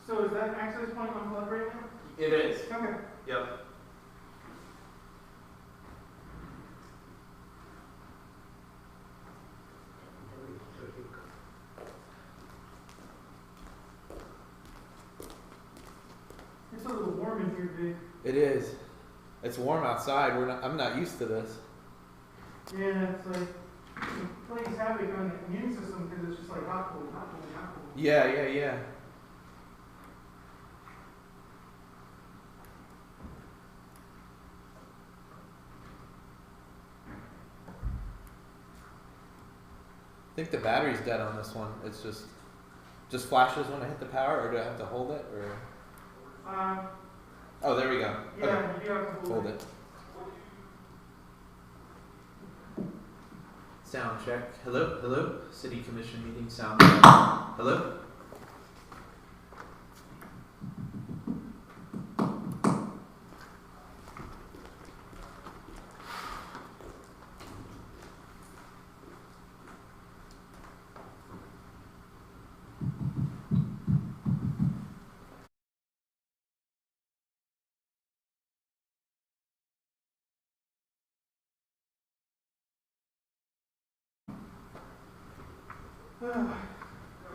So is that access point unplugged right now? It is. Okay. Yep. It's a little warm in here, Vic. It is. It's warm outside. I'm not used to this. Yeah, it's like it plays havoc on the immune system because it's just like hot, cold, hot, cold, hot, cold. Yeah. I think the battery's dead on this one. It's just flashes when I hit the power, or do I have to hold it, or? Oh, there we go. Yeah, Okay. you do have to Hold it. Sound check. Hello. City Commission meeting. Sound check. Hello.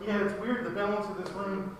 Yeah, it's weird, the balance of this room.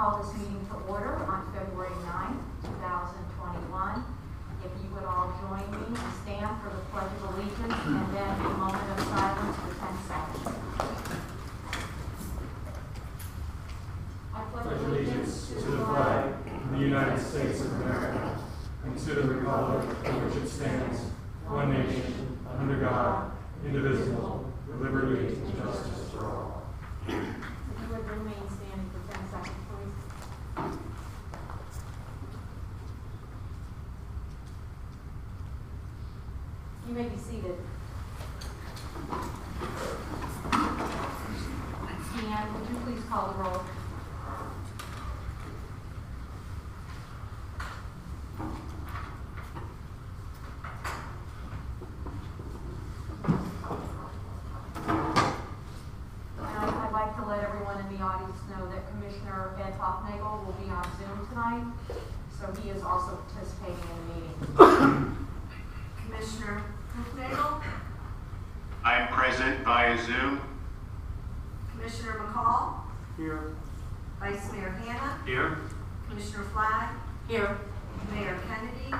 call this meeting to order on February 9th, 2021. If you would all join me and stand for the Pledge of Allegiance and then a moment of silence for 10 seconds. I Pledge allegiance to the flag of the United States of America and to the republic for which it stands, one nation, under God, indivisible, with liberty and justice for all. If you would remain standing for 10 seconds, please. You may be seated. And would you please call the roll? I'd like to let everyone in the audience know that Commissioner Ed Hoffnagel will be on Zoom tonight, so he is also participating in the meeting. Commissioner Hoffnagel, I am present via Zoom. Commissioner McCall, Here. Vice Mayor Hanna, Here. Commissioner Flagg, Here. Mayor Kennedy,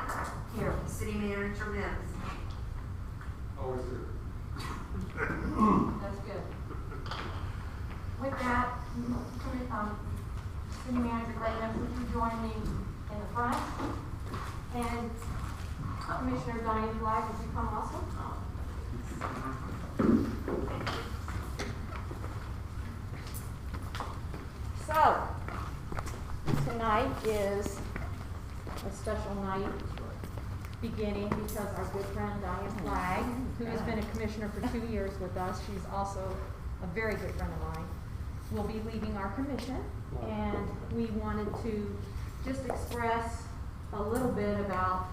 Here. City Manager Mims. Always here. That's good. With that, City Manager Graham, would you join me in the front? And Commissioner Diane Flagg, would you come also? So, tonight is a special night beginning because our good friend Diane Flagg, who has been a commissioner for 2 years with us, she's also a very good friend of mine, will be leaving our commission. And we wanted to just express a little bit about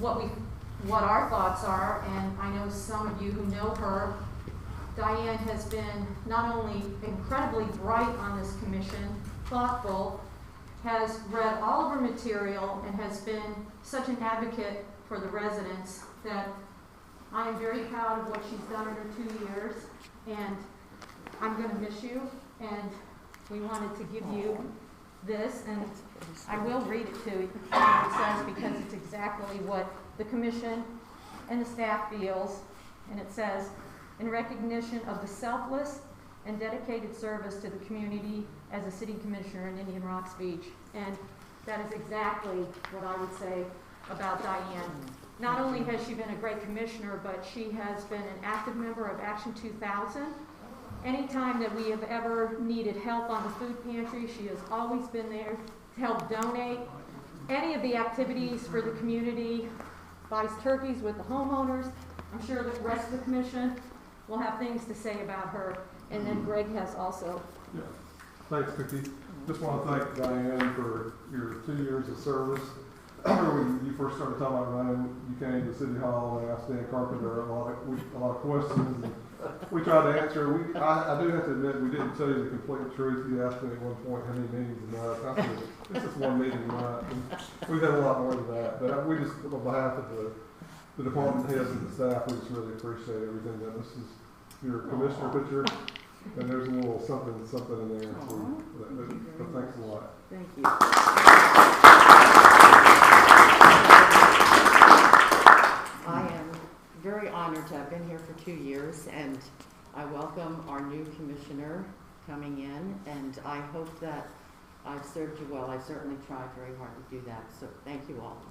what our thoughts are. And I know some of you who know her, Diane has been not only incredibly bright on this commission, thoughtful, has read all of her material, and has been such an advocate for the residents that I am very proud of what she's done in her 2 years, and I'm going to miss you, and we wanted to give you this, and I will read it to you, what it says, because it's exactly what the commission and the staff feels, and it says, in recognition of the selfless and dedicated service to the community as a city commissioner in Indian Rocks Beach. And that is exactly what I would say about Diane. Not only has she been a great commissioner, but she has been an active member of Action 2000. Anytime that we have ever needed help on the food pantry, she has always been there to help donate. Any of the activities for the community, buys turkeys with the homeowners. I'm sure the rest of the commission will have things to say about her. And then Greg has also. Yeah. Thanks, Vicki. Just want to thank Diane for your 2 years of service. I remember when you first started talking about running, you came to City Hall and asked Dan Carpenter a lot of questions. And we tried to answer. I do have to admit, we didn't tell you the complete truth. You asked me at one point how many meetings a month. I said, it's just one meeting a month. And we've had a lot more than that. But we just, on behalf of the department heads and the staff, we just really appreciate everything that this is your commissioner picture. And there's a little something in there too. But thanks a lot. Thank you. I am very honored to have been here for 2 years, and I welcome our new commissioner coming in, and I hope that I've served you well. I certainly tried very hard to do that, so thank you all.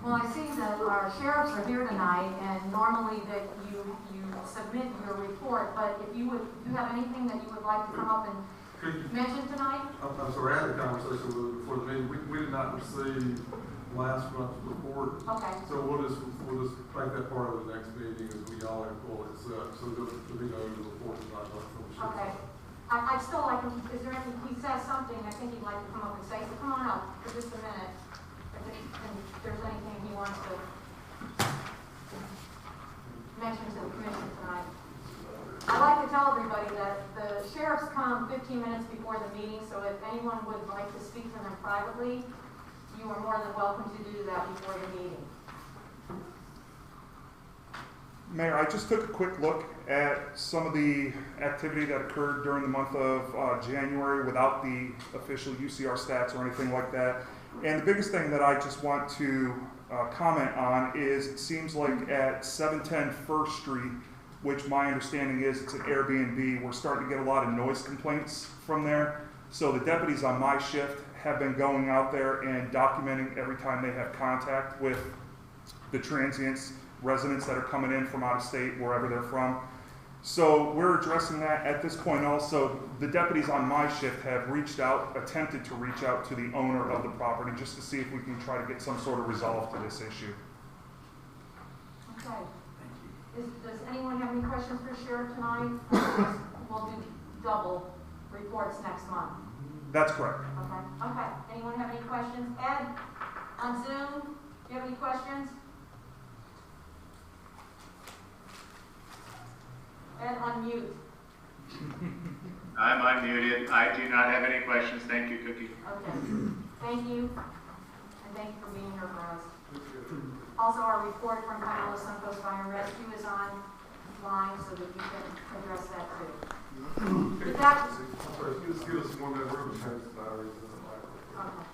Well, I see that our sheriffs are here tonight, and normally that you submit your report, but if you have anything that you would like to come up and mention tonight? I'm sorry, I had a conversation with her before the meeting. We did not receive last month's report. Okay. So we'll just make that part of the next meeting as we all pull it up. So there'll be no report tonight. Okay. I'd still like him, is there any, he says something, I think he'd like to come up and say, so come on up for just a minute. If there's anything he wants to mention to the commission tonight. tell everybody that the sheriffs come 15 minutes before the meeting, so if anyone would like to speak to them privately, you are more than welcome to do that before the meeting. Mayor, I just took a quick look at some of the activity that occurred during the month of January without the official UCR stats or anything like that. And the biggest thing that I just want to comment on is it seems like at 710 First Street, which my understanding is it's an Airbnb, we're starting to get a lot of noise complaints from there. So the deputies on my shift have been going out there and documenting every time they have contact with the transients, residents that are coming in from out of state, wherever they're from. So we're addressing that at this point. Also, the deputies on my shift have attempted to reach out to the owner of the property just to see if we can try to get some sort of resolve to this issue. Okay. Does anyone have any questions for Sheriff tonight? We'll do double reports next month. That's correct. Okay. Okay. Anyone have any questions? Ed, on Zoom, do you have any questions? Ed, unmute. I'm unmuted. I do not have any questions. Thank you, Cookie. Okay. Thank you. And thank you for being here for us. Also, our report from Kiowa Suncoast Fire and Rescue is online so that you can address that too. With that, I'm sorry, just give us 1 minute, we're going to change the batteries. okay.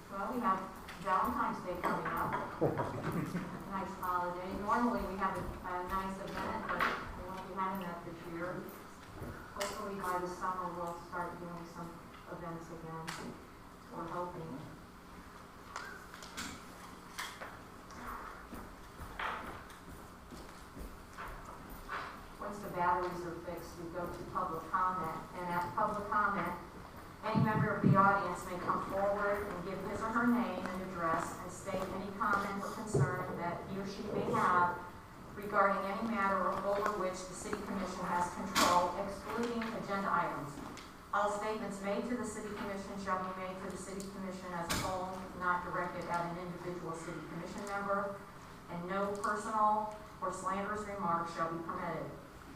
Well, we have Valentine's Day coming up. Nice holiday. Normally we have a nice event, but we won't be having that this year. Hopefully by the summer we'll start doing some events again. We're hoping. Once the batteries are fixed, we go to public comment. And at public comment, any member of the audience may come forward and give his or her name and address and state any comment or concern that he or she may have regarding any matter over which the City Commission has control, excluding agenda items. All statements made to the City Commission shall be made to the City Commission as a whole, not directed at an individual City Commission member, and no personal or slanderous remarks shall be permitted.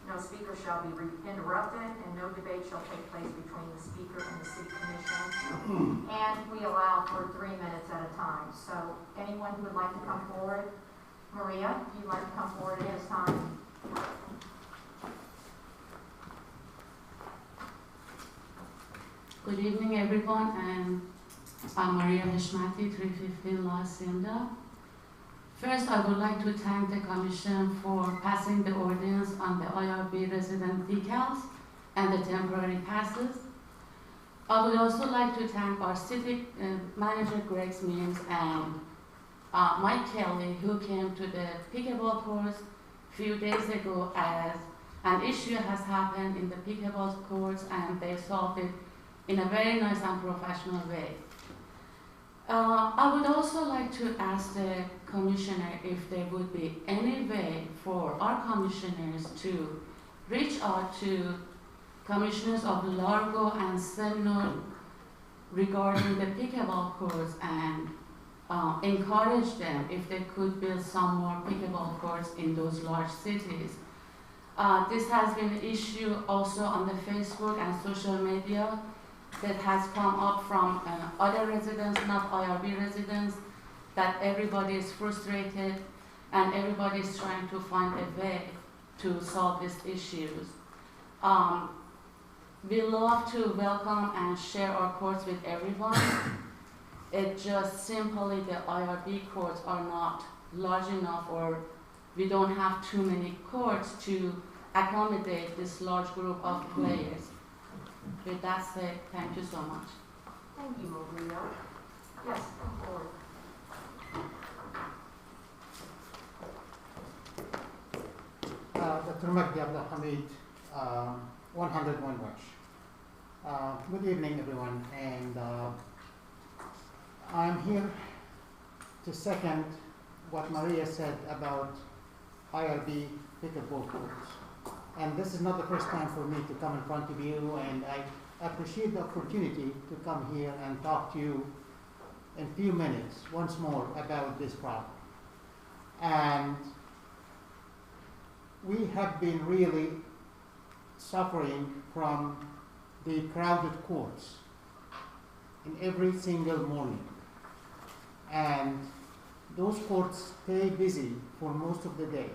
No speaker shall be interrupted, and no debate shall take place between the speaker and the City Commission. And we allow for 3 minutes at a time. So anyone who would like to come forward, Maria, if you'd like to come forward at this time. Good evening, everyone, and I'm Maria Heshmati, 315 La Hacienda. First, I would like to thank the Commission for passing the ordinance on the IRB resident decals and the temporary passes. I would also like to thank our city manager, Greg Mims, and Mike Kelly, who came to the pickleball courts a few days ago as an issue has happened in the pickleball courts, and they solved it in a very nice and professional way. I would also like to ask the Commissioner if there would be any way for our commissioners to reach out to Commissioners of Largo and Seminole regarding the pickleball courts and encourage them if they could build some more pickleball courts in those large cities. This has been an issue also on the Facebook and social media that has come up from other residents, not IRB residents, that everybody is frustrated and everybody is trying to find a way to solve these issues. We love to welcome and share our courts with everyone. It just simply the IRB courts are not large enough, or we don't have too many courts to accommodate this large group of players. With that said, thank you so much. Thank you, Maria. Yes, come forward. Dr. Magdi Abdul Hamid, 101 Watch. Good evening, everyone, and I'm here to second what Maria said about IRB pickleball courts. And this is not the first time for me to come in front of you, and I appreciate the opportunity to come here and talk to you in a few minutes once more about this problem. And we have been really suffering from the crowded courts in every single morning. And those courts stay busy for most of the day,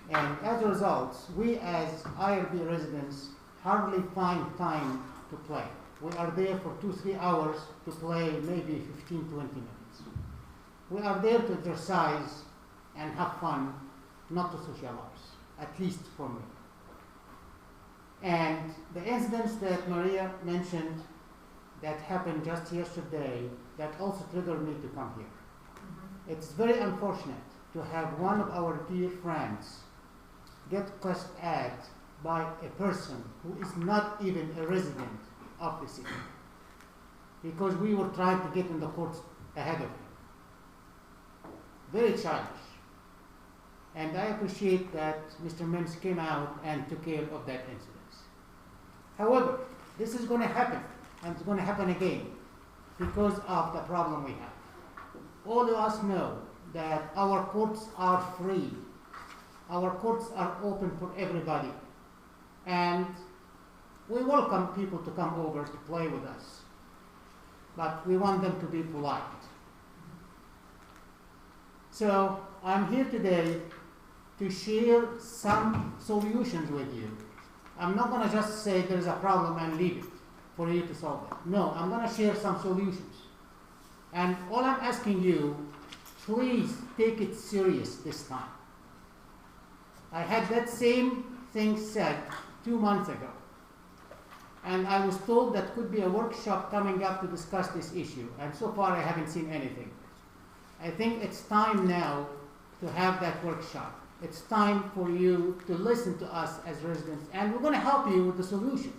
And as a result, we as IRB residents hardly find time to play. We are there for 2-3 hours to play maybe 15-20 minutes. We are there to exercise and have fun, not to socialize, at least for me. And the incidents that Maria mentioned that happened just yesterday, that also triggered me to come here. It's very unfortunate to have one of our dear friends get cussed at by a person who is not even a resident of the city, because we were trying to get in the courts ahead of him. Very childish. And I appreciate that Mr. Mims came out and took care of that incident. However, this is going to happen, and it's going to happen again because of the problem we have. All of us know that our courts are free. Our courts are open for everybody. And we welcome people to come over to play with us. But we want them to be polite. So I'm here today to share some solutions with you. I'm not going to just say there's a problem and leave it for you to solve it. No, I'm going to share some solutions. And all I'm asking you, please take it serious this time. I had that same thing said 2 months ago. And I was told that could be a workshop coming up to discuss this issue. And so far I haven't seen anything. I think it's time now to have that workshop. It's time for you to listen to us as residents, and we're going to help you with the solution.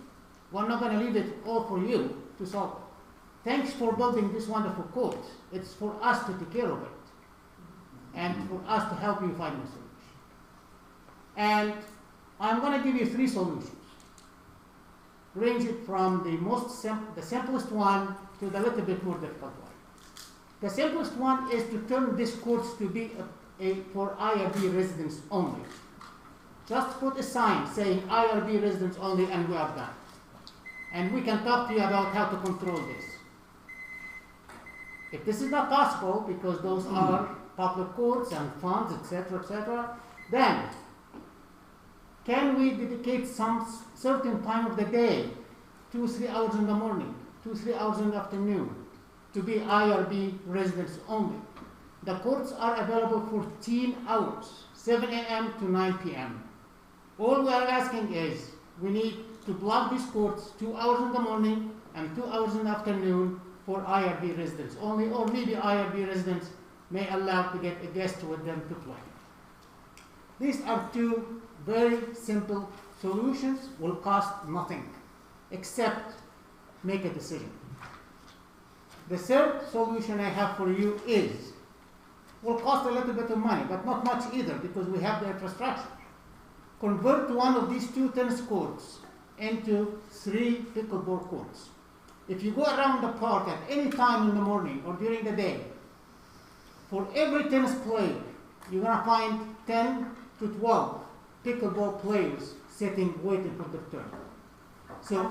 We're not going to leave it all for you to solve it. Thanks for building this wonderful court. It's for us to take care of it, and for us to help you find the solution. And I'm going to give you 3 solutions, ranging from the simplest one to the little bit more difficult one. The simplest one is to turn these courts to be for IRB residents only. Just put a sign saying IRB residents only, and we are done. And we can talk to you about how to control this. If this is not possible, because those are public courts and funds, etc., then can we dedicate some certain time of the day, 2-3 hours in the morning, 2-3 hours in the afternoon, to be IRB residents only? The courts are available for 14 hours, 7 a.m. to 9 p.m. All we are asking is we need to block these courts 2 hours in the morning and 2 hours in the afternoon for IRB residents only, or maybe IRB residents may allow to get a guest with them to play. These are 2 very simple solutions, will cost nothing except make a decision. The third solution I have for you will cost a little bit of money, but not much either, because we have the infrastructure. Convert one of these 2 tennis courts into 3 pickleball courts. If you go around the park at any time in the morning or during the day, for every tennis player, you're going to find 10 to 12 pickleball players sitting waiting for their turn. So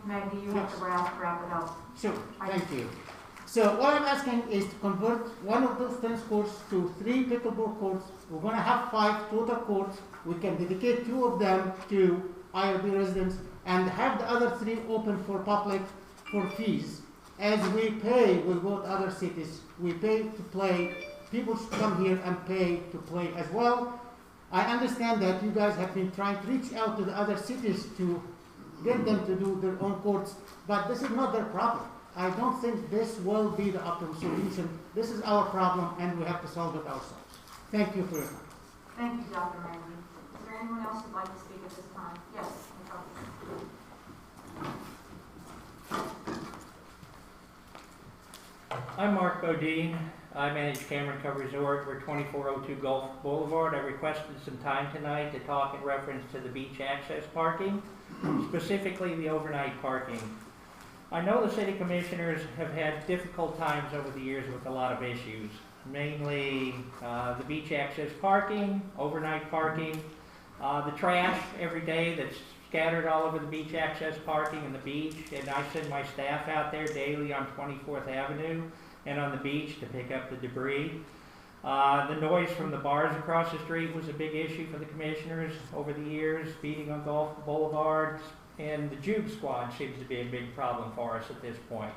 Maggie, you have to wrap it up. Sure, thank you. So what I'm asking is to convert one of those tennis courts to 3 pickleball courts. We're going to have 5 total courts. We can dedicate 2 of them to IRB residents and have the other 3 open for public for fees. As we pay with both other cities, we pay to play. People should come here and pay to play as well. I understand that you guys have been trying to reach out to the other cities to get them to do their own courts, but this is not their problem. I don't think this will be the optimal solution. This is our problem, and we have to solve it ourselves. Thank you for your time. Thank you, Dr. Maggie. Is there anyone else who'd like to speak at this time? Yes. I'm Mark Bodine. I manage Cameron Cove Resort. We're 2402 Gulf Boulevard. I requested some time tonight to talk in reference to the beach access parking, specifically the overnight parking. I know the city commissioners have had difficult times over the years with a lot of issues, mainly the beach access parking, overnight parking, the trash every day that's scattered all over the beach access parking and the beach, and I send my staff out there daily on 24th Avenue and on the beach to pick up the debris. The noise from the bars across the street was a big issue for the commissioners over the years, speeding on Gulf Boulevard, and the Juke Squad seems to be a big problem for us at this point.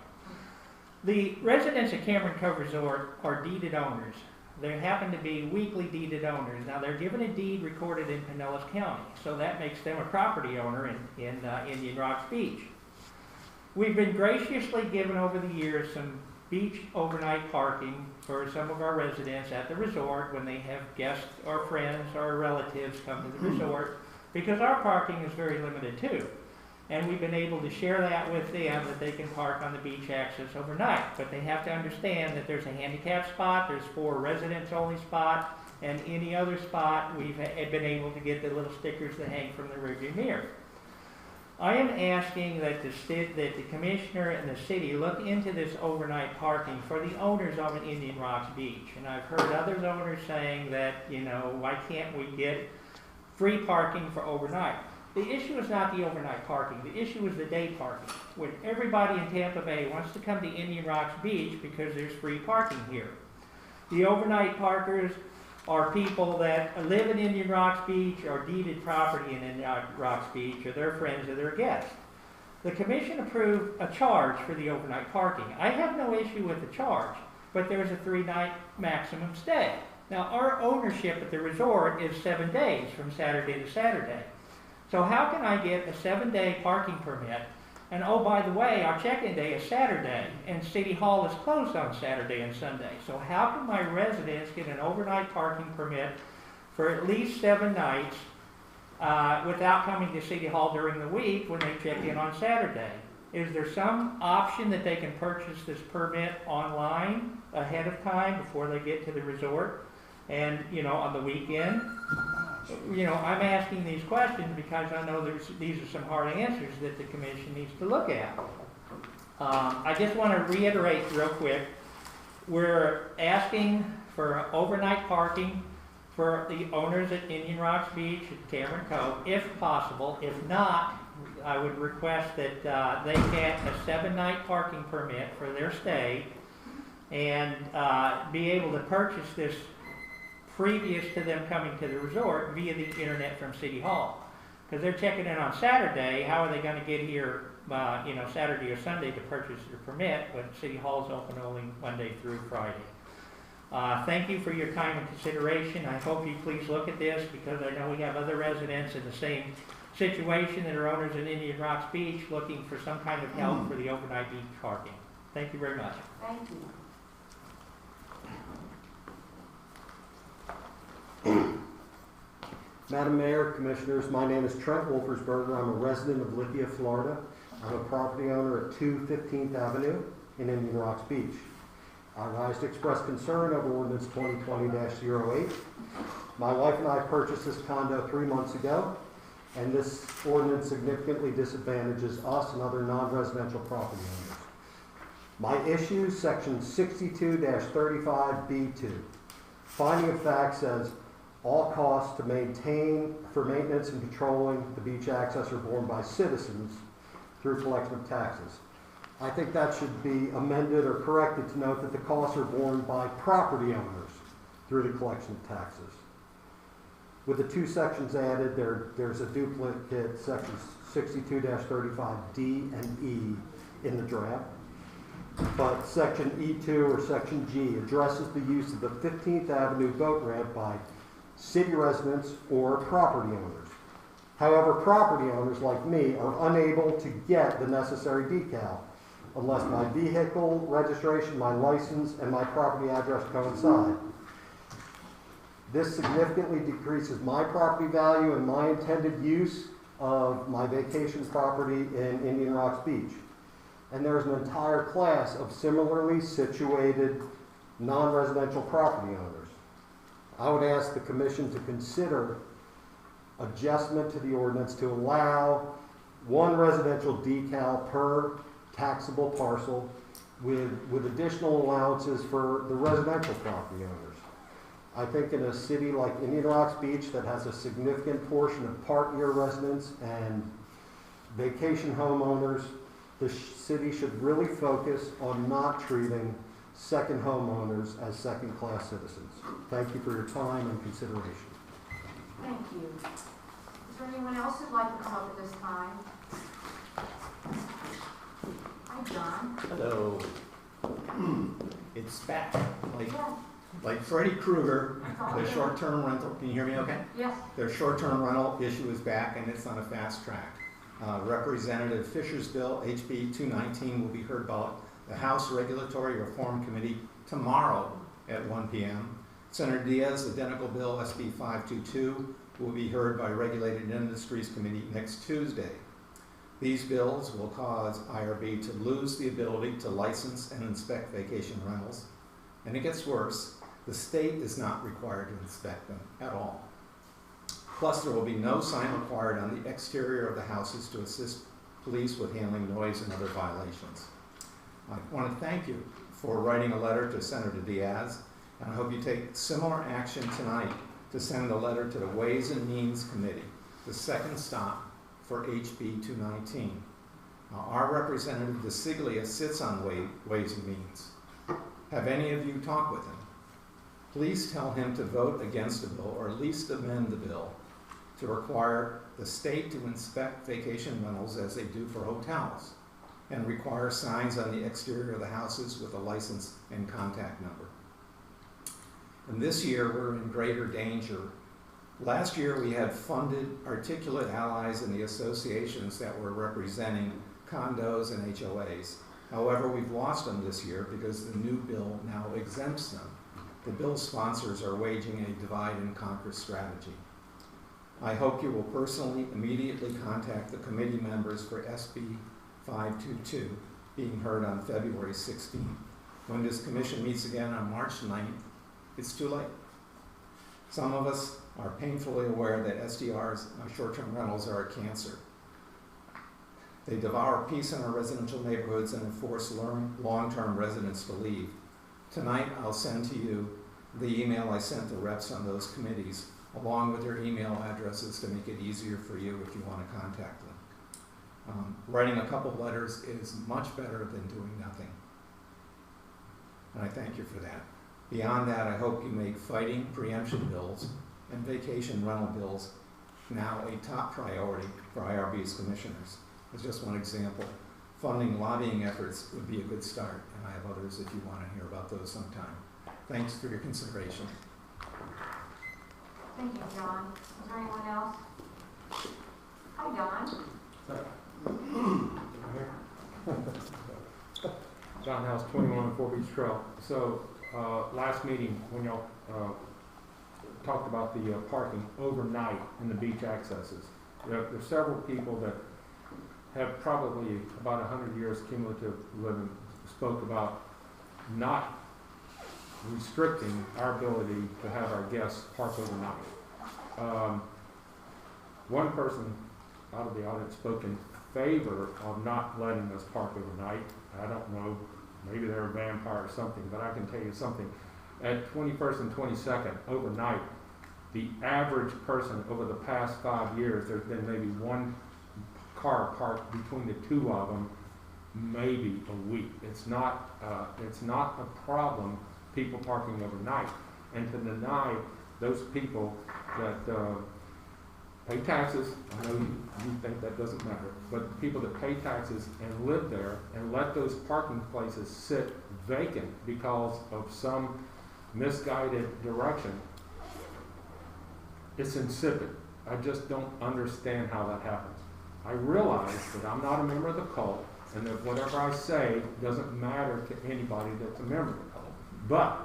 The residents at Cameron Cove Resort are deeded owners. They happen to be weekly deeded owners. Now, they're given a deed recorded in Pinellas County, so that makes them a property owner in Indian Rocks Beach. We've been graciously given over the years some beach overnight parking for some of our residents at the resort when they have guests or friends or relatives come to the resort, because our parking is very limited too. And we've been able to share that with them, that they can park on the beach access overnight. But they have to understand that there's a handicap spot, there's 4 residents only spot, and any other spot we've been able to get the little stickers that hang from the rearview mirror. I am asking that the commissioner and the city look into this overnight parking for the owners of an Indian Rocks Beach. And I've heard other owners saying that, you know, why can't we get free parking for overnight? The issue is not the overnight parking. The issue is the day parking. When everybody in Tampa Bay wants to come to Indian Rocks Beach because there's free parking here. The overnight parkers are people that live in Indian Rocks Beach or deeded property in Indian Rocks Beach, or their friends or their guests. The commission approved a charge for the overnight parking. I have no issue with the charge, but there's a 3-night maximum stay. Now, our ownership at the resort is 7 days from Saturday to Saturday. So how can I get a 7-day parking permit? And oh, by the way, our check-in day is Saturday, and City Hall is closed on Saturday and Sunday. So how can my residents get an overnight parking permit for at least 7 nights without coming to City Hall during the week when they check in on Saturday? Is there some option that they can purchase this permit online ahead of time before they get to the resort? And, you know, on the weekend? You know, I'm asking these questions because I know these are some hard answers that the commission needs to look at. I just want to reiterate real quick, we're asking for overnight parking for the owners at Indian Rocks Beach at Cameron Cove, if possible. If not, I would request that they get a 7-night parking permit for their stay and be able to purchase this previous to them coming to the resort via the internet from City Hall. Because they're checking in on Saturday, how are they going to get here, you know, Saturday or Sunday to purchase their permit when City Hall is open only Monday through Friday? Thank you for your time and consideration. I hope you please look at this, because I know we have other residents in the same situation that are owners in Indian Rocks Beach looking for some kind of help for the overnight beach parking. Thank you very much. Thank you. Madam Mayor, Commissioners, my name is Trent Wolfersberger. I'm a resident of Lithia, Florida. I'm a property owner at 2 15th Avenue in Indian Rocks Beach. I rise to express concern over ordinance 2020-08. My wife and I purchased this condo 3 months ago, and this ordinance significantly disadvantages us and other non-residential property owners. My issue, section 62-35B2. Finding of fact says, all costs to maintain, for maintenance and controlling the beach access are borne by citizens through collection of taxes. I think that should be amended or corrected to note that the costs are borne by property owners through the collection of taxes. With the 2 sections added, there's a duplicate, sections 62-35D and E in the draft. But section E2 or section G addresses the use of the 15th Avenue boat ramp by city residents or property owners. However, property owners like me are unable to get the necessary decal unless my vehicle registration, my license, and my property address coincide. This significantly decreases my property value and my intended use of my vacation property in Indian Rocks Beach. And there's an entire class of similarly situated non-residential property owners. I would ask the commission to consider adjustment to the ordinance to allow one residential decal per taxable parcel with additional allowances for the residential property owners. I think in a city like Indian Rocks Beach that has a significant portion of part-year residents and vacation homeowners, the city should really focus on not treating second homeowners as second-class citizens. Thank you for your time and consideration. Thank you. Is there anyone else who'd like to come up at this time? Hi, John. Hello. It's back. Yeah. Like Freddy Krueger, the short-term rental, can you hear me okay? Yes. Their short-term rental issue is back and it's on a fast track. Representative Fisher's bill, HB 219, will be heard by the House Regulatory Reform Committee tomorrow at 1 p.m. Senator Diaz's identical bill, SB 522, will be heard by Regulated Industries Committee next Tuesday. These bills will cause IRB to lose the ability to license and inspect vacation rentals. And it gets worse. The state is not required to inspect them at all. Plus, there will be no sign required on the exterior of the houses to assist police with handling noise and other violations. I want to thank you for writing a letter to Senator Diaz, and I hope you take similar action tonight to send a letter to the Ways and Means Committee, the second stop for HB 219. Our representative DeSiglia sits on Ways and Means. Have any of you talked with him? Please tell him to vote against the bill, or at least amend the bill, to require the state to inspect vacation rentals as they do for hotels, and require signs on the exterior of the houses with a license and contact number. And this year, we're in greater danger. Last year, we had funded articulate allies in the associations that were representing condos and HOAs. However, we've lost them this year because the new bill now exempts them. The bill sponsors are waging a divide and conquer strategy. I hope you will personally immediately contact the committee members for SB 522 being heard on February 16th. When this commission meets again on March 9th, it's too late. Some of us are painfully aware that STRs, short-term rentals, are a cancer. They devour peace in our residential neighborhoods and force long-term residents to leave. Tonight, I'll send to you the email I sent the reps on those committees, along with their email addresses to make it easier for you if you want to contact them. Writing a couple letters is much better than doing nothing. And I thank you for that. Beyond that, I hope you make fighting preemption bills and vacation rental bills now a top priority for IRB's commissioners. As just one example, funding lobbying efforts would be a good start, and I have others if you want to hear about those sometime. Thanks for your consideration. Thank you, John. Is there anyone else? Hi, Don. John House, 21 Fort Beach Trail. So last meeting, when y'all talked about the parking overnight in the beach accesses, there's several people that have probably about 100 years cumulative living spoke about not restricting our ability to have our guests park overnight. One person out of the audience spoke in favor of not letting us park overnight. I don't know, maybe they're a vampire or something, but I can tell you something. At 21st and 22nd, overnight, the average person over the past 5 years, there's been maybe one car parked between the two of them, maybe a week. It's not a problem, people parking overnight. And to deny those people that pay taxes, I know you think that doesn't matter, but people that pay taxes and live there and let those parking places sit vacant because of some misguided direction, it's insipid. I just don't understand how that happens. I realize that I'm not a member of the cult and that whatever I say doesn't matter to anybody that's a member of the cult. But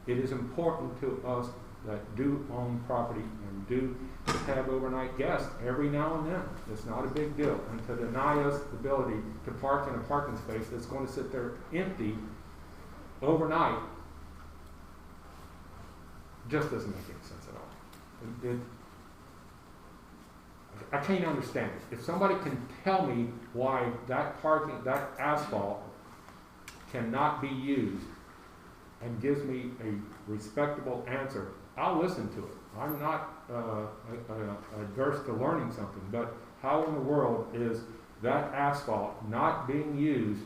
it is important to us that do own property and do have overnight guests every now and then. It's not a big deal. And to deny us the ability to park in a parking space that's going to sit there empty overnight just doesn't make any sense at all. I can't understand it. If somebody can tell me why that asphalt cannot be used and gives me a respectable answer, I'll listen to it. I'm not adverse to learning something, but how in the world is that asphalt not being used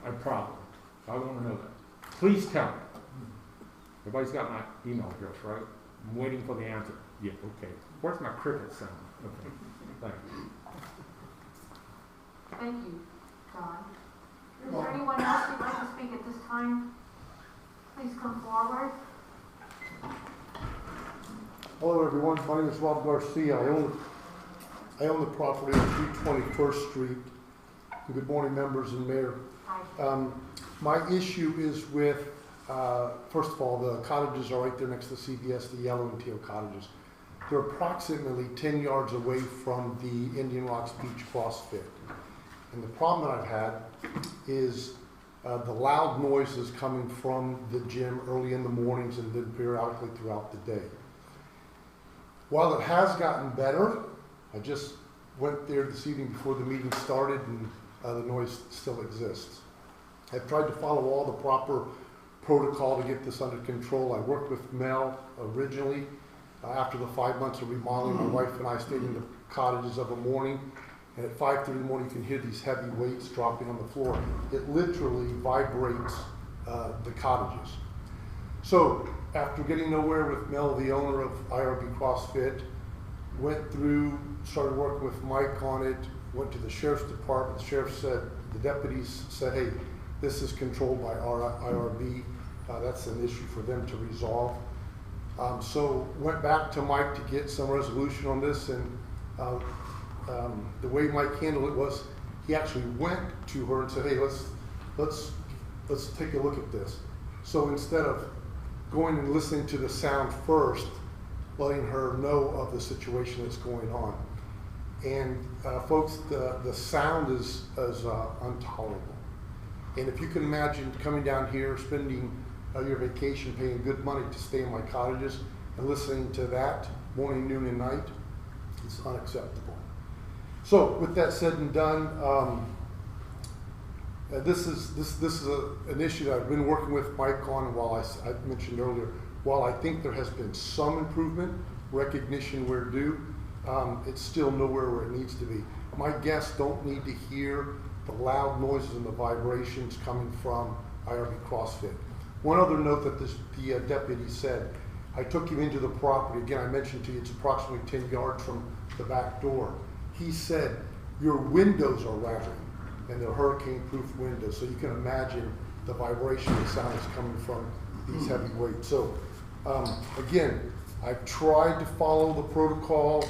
a problem? I want to know that. Please tell me. Everybody's got my email address, right? I'm waiting for the answer. Yeah, okay. Where's my cricket sound? Okay, thank you. Thank you, John. Is there anyone else who'd like to speak at this time? Please come forward. Hello, everyone. My name is Rob Garcia. I own the property on 321st Street. Good morning, members and mayor. My issue is with, first of all, the cottages are right there next to CVS, the yellow and teal cottages. They're approximately 10 yards away from the Indian Rocks Beach CrossFit. And the problem that I've had is the loud noises coming from the gym early in the mornings and then periodically throughout the day. While it has gotten better, I just went there this evening before the meeting started and the noise still exists. I've tried to follow all the proper protocol to get this under control. I worked with Mel originally. After the 5 months of remodeling, my wife and I stayed in the cottages of a morning, and at 5:30 in the morning you can hear these heavy weights dropping on the floor. It literally vibrates the cottages. So after getting nowhere with Mel, the owner of IRB CrossFit, went through, started working with Mike on it, went to the sheriff's department. The sheriff said, the deputies said, hey, this is controlled by IRB. That's an issue for them to resolve. So went back to Mike to get some resolution on this, and the way Mike handled it was he actually went to her and said, hey, let's take a look at this. So instead of going and listening to the sound first, letting her know of the situation that's going on. And folks, the sound is intolerable. And if you can imagine coming down here, spending your vacation, paying good money to stay in my cottages, and listening to that morning, noon, and night, it's unacceptable. So with that said and done, this is an issue that I've been working with Mike on. While I mentioned earlier, while I think there has been some improvement, recognition where due, it's still nowhere where it needs to be. My guests don't need to hear the loud noises and the vibrations coming from IRB CrossFit. One other note that the deputy said, I took him into the property. Again, I mentioned to you it's approximately 10 yards from the back door. He said, your windows are rattling, and they're hurricane-proof windows, so you can imagine the vibration and sound that's coming from these heavy weights. So again, I've tried to follow the protocol,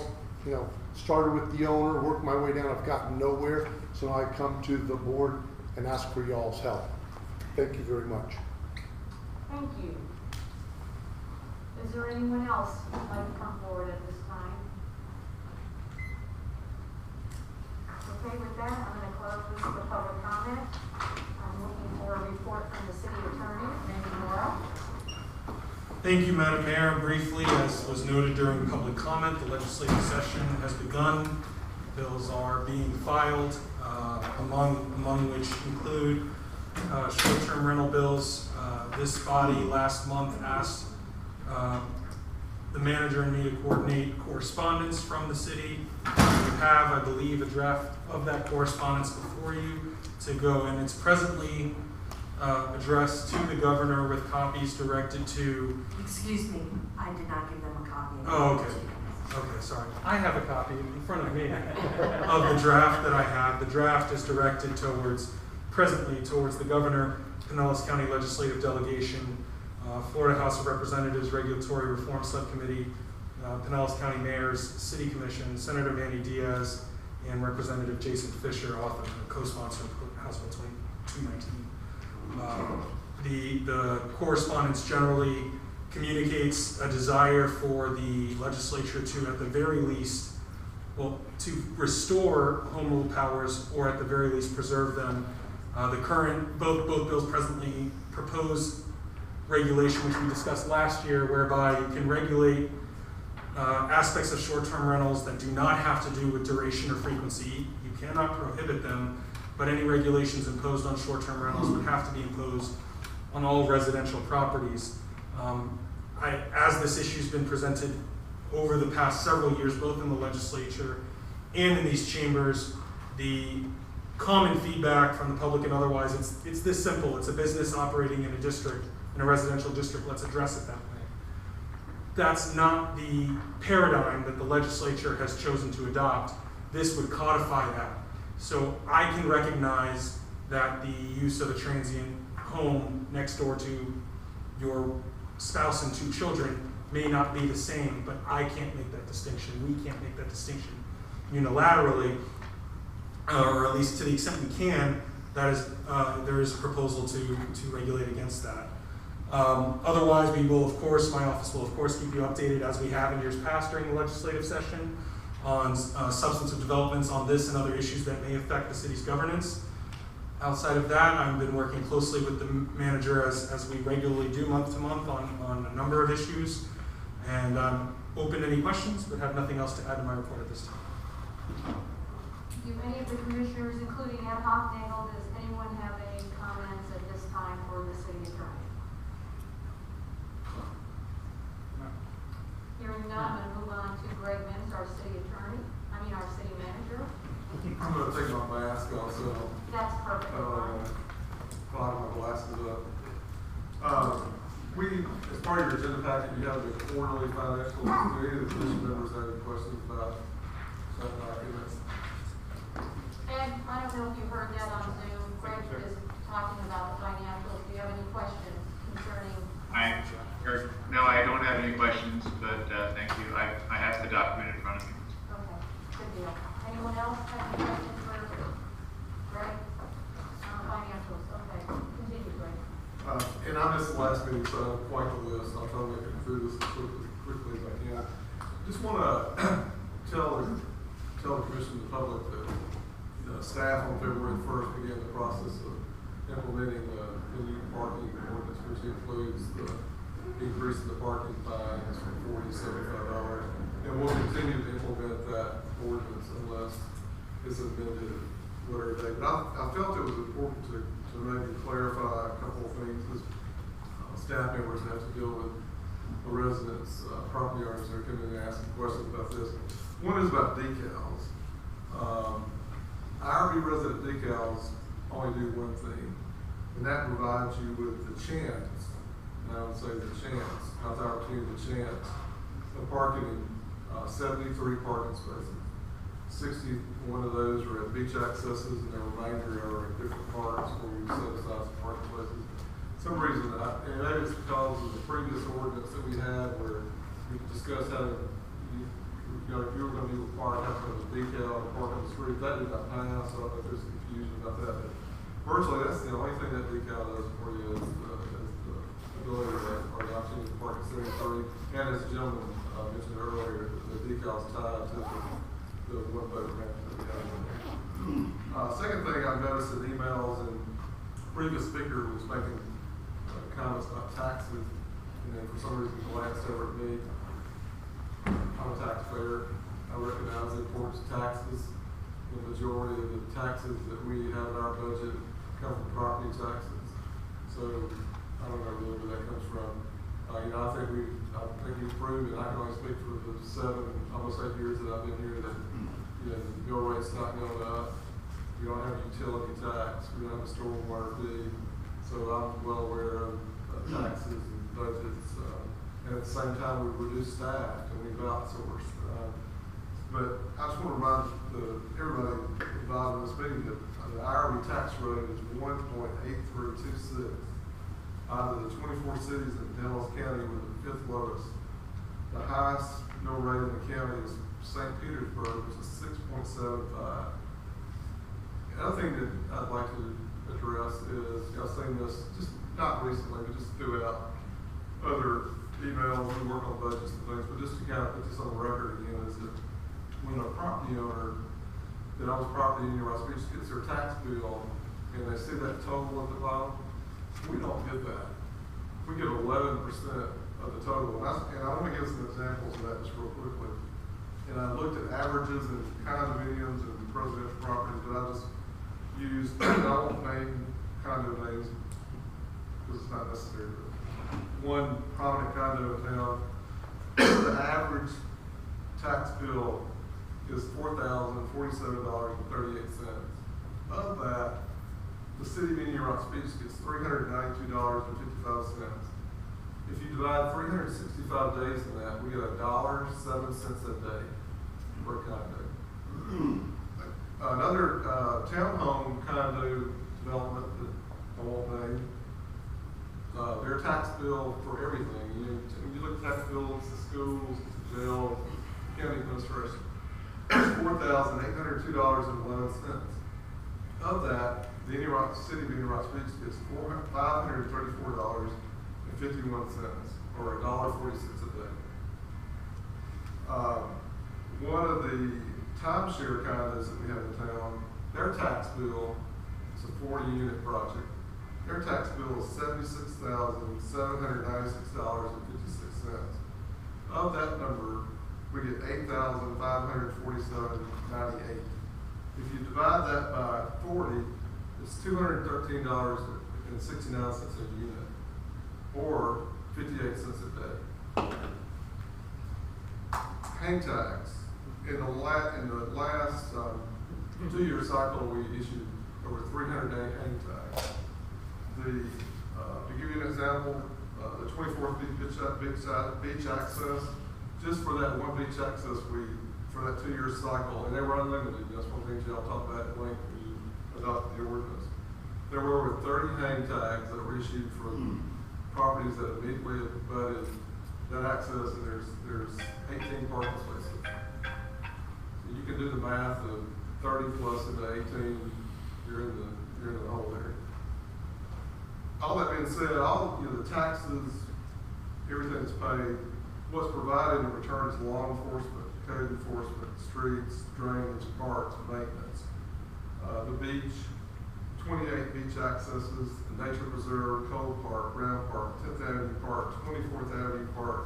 started with the owner, worked my way down, I've gotten nowhere, so now I come to the board and ask for y'all's help. Thank you very much. Thank you. Is there anyone else who'd like to come forward at this time? Okay, with that, I'm going to close the public comment. I'm looking for a report from the city attorney, Randy Morrow. Thank you, Madam Mayor. Briefly, as was noted during public comment, the legislative session has begun. Bills are being filed, among which include short-term rental bills. This body last month asked the manager and me to coordinate correspondence from the city. You have, I believe, a draft of that correspondence before you to go, and it's presently addressed to the governor with copies directed to... Excuse me, I did not give them a copy. Oh, okay. Okay, sorry. I have a copy in front of me of the draft that I have. The draft is directed presently towards the governor, Pinellas County Legislative Delegation, Florida House of Representatives Regulatory Reform Subcommittee, Pinellas County Mayor's City Commission, Senator Manny Diaz, and Representative Jason Fisher, author and co-sponsor of House Bill 219. The correspondence generally communicates a desire for the legislature to, at the very least, to restore home rule powers, or at the very least preserve them. The current, both bills presently propose regulation, which we discussed last year, whereby you can regulate aspects of short-term rentals that do not have to do with duration or frequency. You cannot prohibit them, but any regulations imposed on short-term rentals would have to be imposed on all residential properties. As this issue's been presented over the past several years, both in the legislature and in these chambers, the common feedback from the public and otherwise, it's this simple. It's a business operating in a district, in a residential district. Let's address it that way. That's not the paradigm that the legislature has chosen to adopt. This would codify that. So I can recognize that the use of a transient home next door to your spouse and 2 children may not be the same, but I can't make that distinction. We can't make that distinction unilaterally, or at least to the extent we can. That is, there is a proposal to regulate against that. Otherwise, we will, of course, my office will, of course, keep you updated as we have in years past during the legislative session on substantive developments on this and other issues that may affect the city's governance. Outside of that, I've been working closely with the manager as we regularly do month to month on a number of issues. And I'm open to any questions, but have nothing else to add to my report at this time. Do any of the commissioners, including Ed Hoffnagel, does anyone have any comments at this time for the city attorney? Hearing none, I'm going to move on to Greg Mims, our city attorney, our city manager. I'm going to take my mask off, so That's perfect. I'll have my glasses up. As part of your agenda packet, you have the quarterly financial. Do any of the commission members have any questions about that document? Ed, I don't know if you heard that on Zoom. Greg is talking about the financials. Do you have any questions concerning? No, I don't have any questions, but thank you. I have the document in front of me. Okay, good deal. Anyone else have any questions for Greg on the financials? Okay, continue, Greg. And I missed the last meeting, so I'm quite the list. I'll try to make it through this as quickly as I can. Just want to tell the commission and the public that staff on February 1st began the process of implementing the new parking ordinance, which includes the increase in the parking fines from $40 to $75. And we'll continue to implement that ordinance unless it's amended later today. But I felt it was important to maybe clarify a couple of things, because staff members have to deal with the residents, property owners that are coming in and asking questions about this. One is about decals. IRB resident decals only do one thing, and that provides you with the chance, and I would say the chance, not the opportunity, the chance of parking in 73 parking spaces. 61 of those are at beach accesses, and the remainder are in different parks where we set aside some parking places. For some reason, and maybe it's because of the previous ordinance that we had where we discussed how if you were going to be required to have a decal or park on the street, that did not pass, so I think there's confusion about that. But virtually, that's the only thing that decal does for you is the ability or the opportunity to park at 73. And as the gentleman mentioned earlier, the decal's tied to the one boat ramp that we have in there. Second thing I've noticed in emails, and the previous speaker was making comments about taxes, and then for some reason glanced over at me. I'm a taxpayer. I recognize the importance of taxes. The majority of the taxes that we have in our budget come from property taxes. So I don't know really where that comes from. I think we've proved, and I can only speak for the almost 8 years that I've been here, that the bill rate's not going up. We don't have a utility tax. We don't have a stormwater fee. So I'm well aware of taxes and budgets. And at the same time, we've reduced staff and we've outsourced. But I just want to remind everybody involved in this meeting that the IRB tax rate is 1.8326. Out of the 24 cities in Dallas County, we're the 5th lowest. The highest mill rate in the county is St. Petersburg, which is 6.75. The other thing that I'd like to address is, I've seen this just not recently, but just throughout other emails, we work on budgets and things, but just to kind of put this on the record again, is that when a property owner that owns property in Rice Beach gets their tax bill and they see that total at the bottom, we don't get that. we get 11% of the total. And I want to give some examples of that just real quickly. And I looked at averages and condominiums and residential properties, but I just used, I won't name condo names because it's not necessary. But one prominent condo in town, the average tax bill is $4,047.38. Of that, the city of Indian Rock Beach gets $392.55. If you divide 365 days in that, we get $1.07 a day per condo. Another townhome condo development that I won't name, their tax bill for everything. When you look at tax bills, the schools, the jail, county administration, $4,802.11. Of that, the city of Indian Rock Beach gets $534.51, or $1.46 a day. One of the timeshare condos that we have in town, their tax bill is a 40-unit project. Their tax bill is $76,796.56. Of that number, we get $8,547.98. If you divide that by 40, it's $213.69 a unit, or 58 cents a day. Hang tags. In the last 2-year cycle, we issued over 300 hang tags. To give you an example, the 24th beach access, just for that one beach access, for that 2-year cycle, and they were unlimited. That's one thing y'all talk about at length when you adopted the ordinance. There were over 30 hang tags that were issued for properties that immediately abutted that access, and there's 18 parking spaces. So you can do the math of 30 plus into 18. You're in the hole there. All that being said, the taxes, everything that's paid, what's provided in return is law enforcement, code enforcement, streets, drainage, parks, maintenance. The beach, 28 beach accesses, the Nature Preserve, Cole Park, Brown Park, 10th Avenue Park, 24th Avenue Park,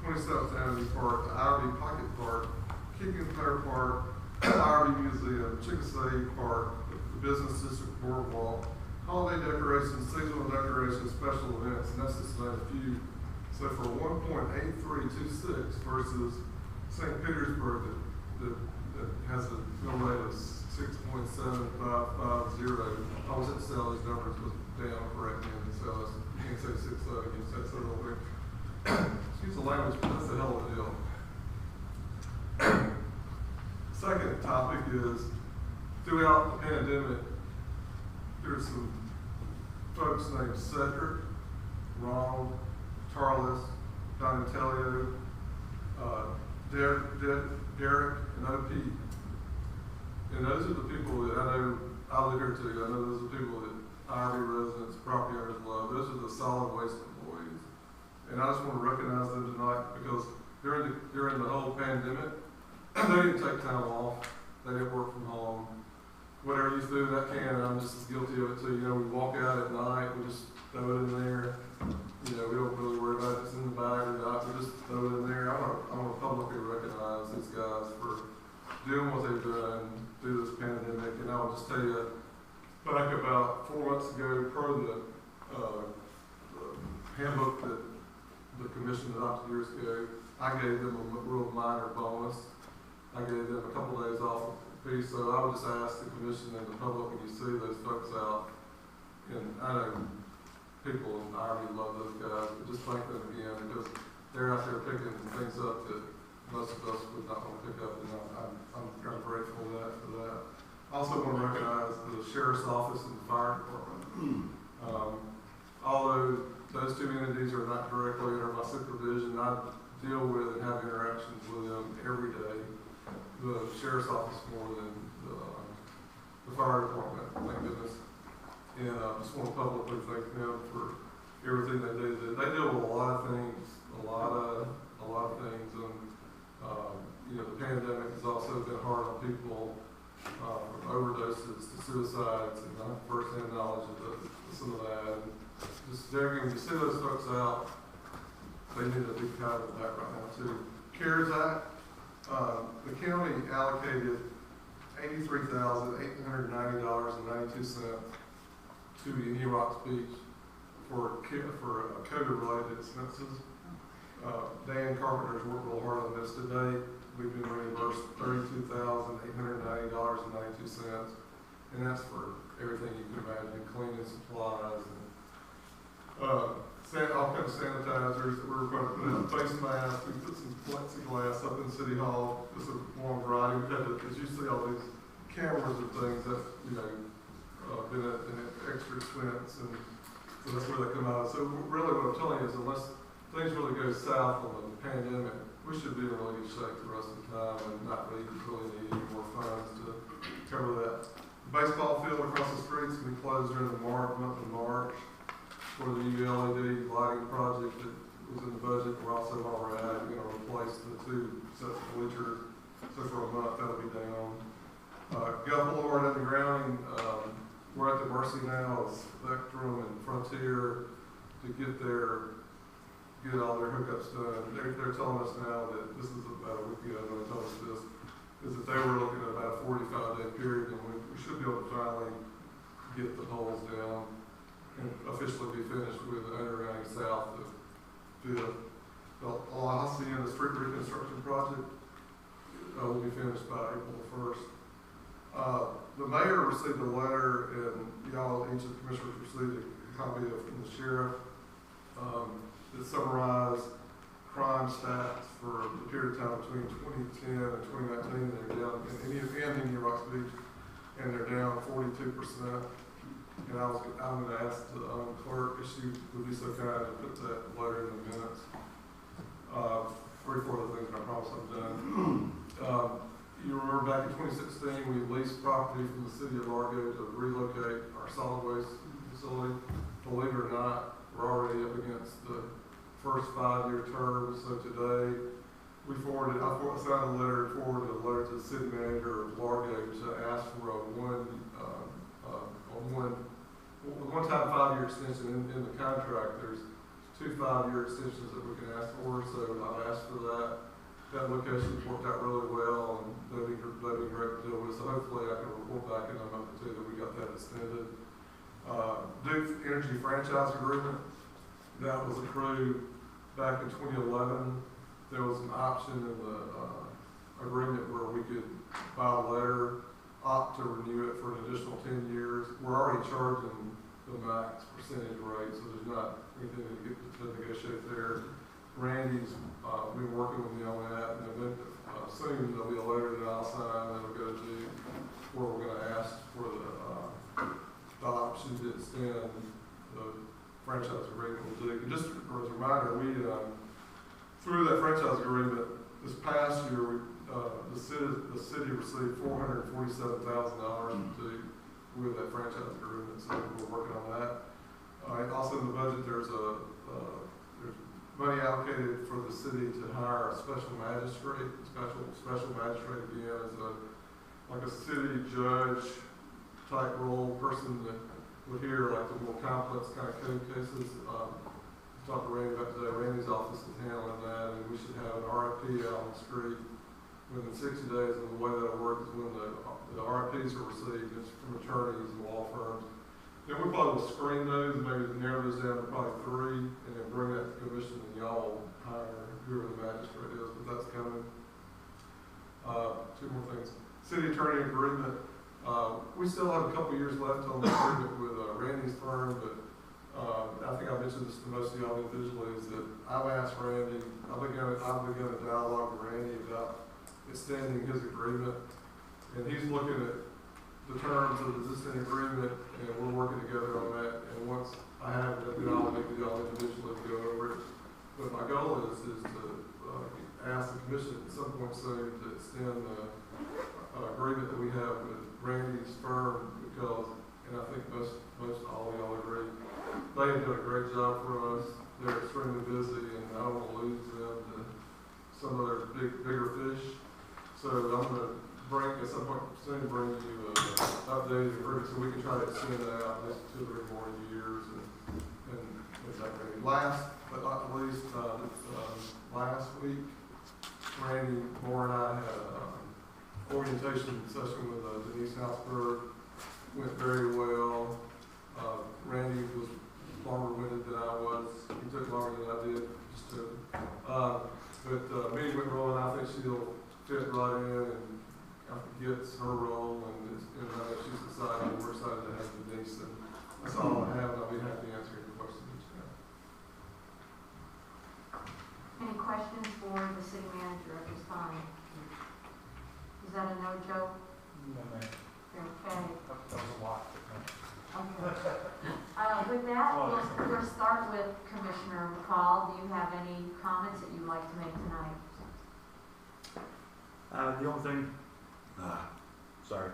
27th Avenue Park, the Ivy Pocket Park, Kicking Fair Park, Ivy Museum, Chickasee Park, the Business District Boardwalk, holiday decorations, seasonal decorations, special events, and that's just not a few. So for 1.8326 versus St. Petersburg that has a mill rate of 6.7550, I was at sell these numbers was down correctly in the sales. You can't say 6.7, you can say so real quick. Excuse the language, but that's a hell of a deal. Second topic is, throughout the pandemic, there's some folks named Cedric, Ronald, Tarlis, Donatello, Derek, and OP. And those are the people that I know, I live here too, I know those are the people that Ivy residents, property owners love. Those are the solid waste employees. And I just want to recognize them tonight because during the whole pandemic, they didn't take time off, they didn't work from home. Whatever you do in that can, and I'm just as guilty of it too. We walk out at night, we just throw it in there. We don't really worry about it. It's in the bag or not. We just throw it in there. I want to publicly recognize these guys for doing what they've done through this pandemic. And I'll just tell you, back about 4 months ago, per the handbook that the commission adopted years ago, I gave them a real minor bonus. I gave them a couple days off. So I would just ask the commission and the public, when you see those folks out, and I know people in Ivy love those guys, but just thank them again because they're out there picking things up that most of us would not want to pick up, and I'm very grateful for that. I also want to recognize the Sheriff's Office and the Fire Department. Although those two entities are not directly under my supervision, I deal with and have interactions with them every day. The Sheriff's Office more than the Fire Department, thank goodness. And I just want to publicly thank them for everything they do. They deal with a lot of things, a lot of things. And the pandemic has also been hard on people, from overdoses to suicides, and I have firsthand knowledge of some of that. And just, Derek, when you see those folks out, they need to be kind of back right now too. CARES Act, the county allocated $83,890.92 to Indian Rocks Beach for COVID-related expenses. Dan Carpenter's worked real hard on this today. We've been reimbursed $32,890.92, and that's for everything you can imagine, cleaning supplies and all kinds of sanitizers. We're going to put out face masks. We put some plexiglass up in City Hall. Just a long variety. We've had to, as you see, all these cameras and things that been an extra expense, and so that's where they come out. So really, what I'm telling you is, unless things really go south on the pandemic, we should be in really good shape the rest of the time and not really need any more funds to cover that. The baseball field across the streets will be closed during the month of March for the new LED lighting project that was in the budget. We're also already going to replace the 2 sets of bleachers. So for a month, that'll be down. Gulf Boulevard undergrounding, we're at the mercy now of Spectrum and Frontier to get all their hookups done. They're telling us now that this is about a week ago when they told us this, is that they were looking at about a 45-day period, and we should be able to finally get the holes down and officially be finished with the undergrounding south of the Hacienda Street Reconstruction Project. Will be finished by April 1st. The mayor received a letter, and each of the commissioners received a copy from the sheriff that summarized crime stats for the period of time between 2010 and 2019. They're down in Indian Rocks Beach, and they're down 42%. And I'm going to ask the clerk if she would be so kind to put that letter in the minutes. 3 or 4 other things, and I promise I'm done. You remember back in 2016, we leased property from the city of Largo to relocate our solid waste facility. Believe it or not, we're already up against the first 5-year term. So today, I signed a letter and forwarded a letter to the city manager of Largo to ask for a one-time 5-year extension in the contract. There's 2 5-year extensions that we can ask for, so I've asked for that. That location's worked out really well, and they'll be great to deal with. So hopefully I can report back in a month or 2 that we got that extended. Duke Energy franchise agreement that was approved back in 2011. There was an option in the agreement where we could buy a letter, opt to renew it for an additional 10 years. We're already charging the max percentage rate, so there's not anything to negotiate there. Randy's been working with me on that, and then soon there'll be a letter that I'll sign that will go to where we're going to ask for the option to extend the franchise agreement with Duke. And just as a reminder, we through that franchise agreement this past year, the city received $447,000 from Duke with that franchise agreement, so we're working on that. Also in the budget, there's money allocated for the city to hire a special magistrate. Special magistrate again is like a city judge type role, person that would hear like the more complex kind of code cases. Talked to Randy about today. Randy's office is handling that, and we should have an RFP out on the street within 60 days. And the way that'll work is when the RFPs are received, it's from attorneys and law firms. Then we probably will screen those and maybe narrow those down to probably 3, and then bring that to commission, and y'all hire whoever the magistrate is. But that's coming. 2 more things. City attorney agreement. We still have a couple years left on the agreement with Randy's firm, but I think I mentioned this to most of y'all individually, is that I've asked Randy, I've begun a dialogue with Randy about extending his agreement, and he's looking at the terms of the existing agreement, and we're working together on that. And once I have it, then I'll make y'all individually go over it. But my goal is to ask the commission at some point soon to extend the agreement that we have with Randy's firm, because, and I think most all of y'all agree, they have done a great job for us. They're extremely busy, and I don't want to lose them to some other bigger fish. So I'm going to at some point soon bring you updated agreement so we can try to extend it out at least 2 or 3 more years and is that ready? Last but not least, last week, Randy Moore and I had an orientation session with Denise Housberg. Went very well. Randy was longer winded than I was. He took longer than I did. But meeting went well, and I think she'll fit right in and gets her role, and I know she's excited, and we're excited to have Denise. And that's all I have, and I'll be happy to answer any questions that you have. Any questions for the city manager at this time? Is that a no, Joe? No, ma'am. Okay. That was a lot. Okay. With that, we'll start with Commissioner McCall. Do you have any comments that you'd like to make tonight? The only thing, sorry.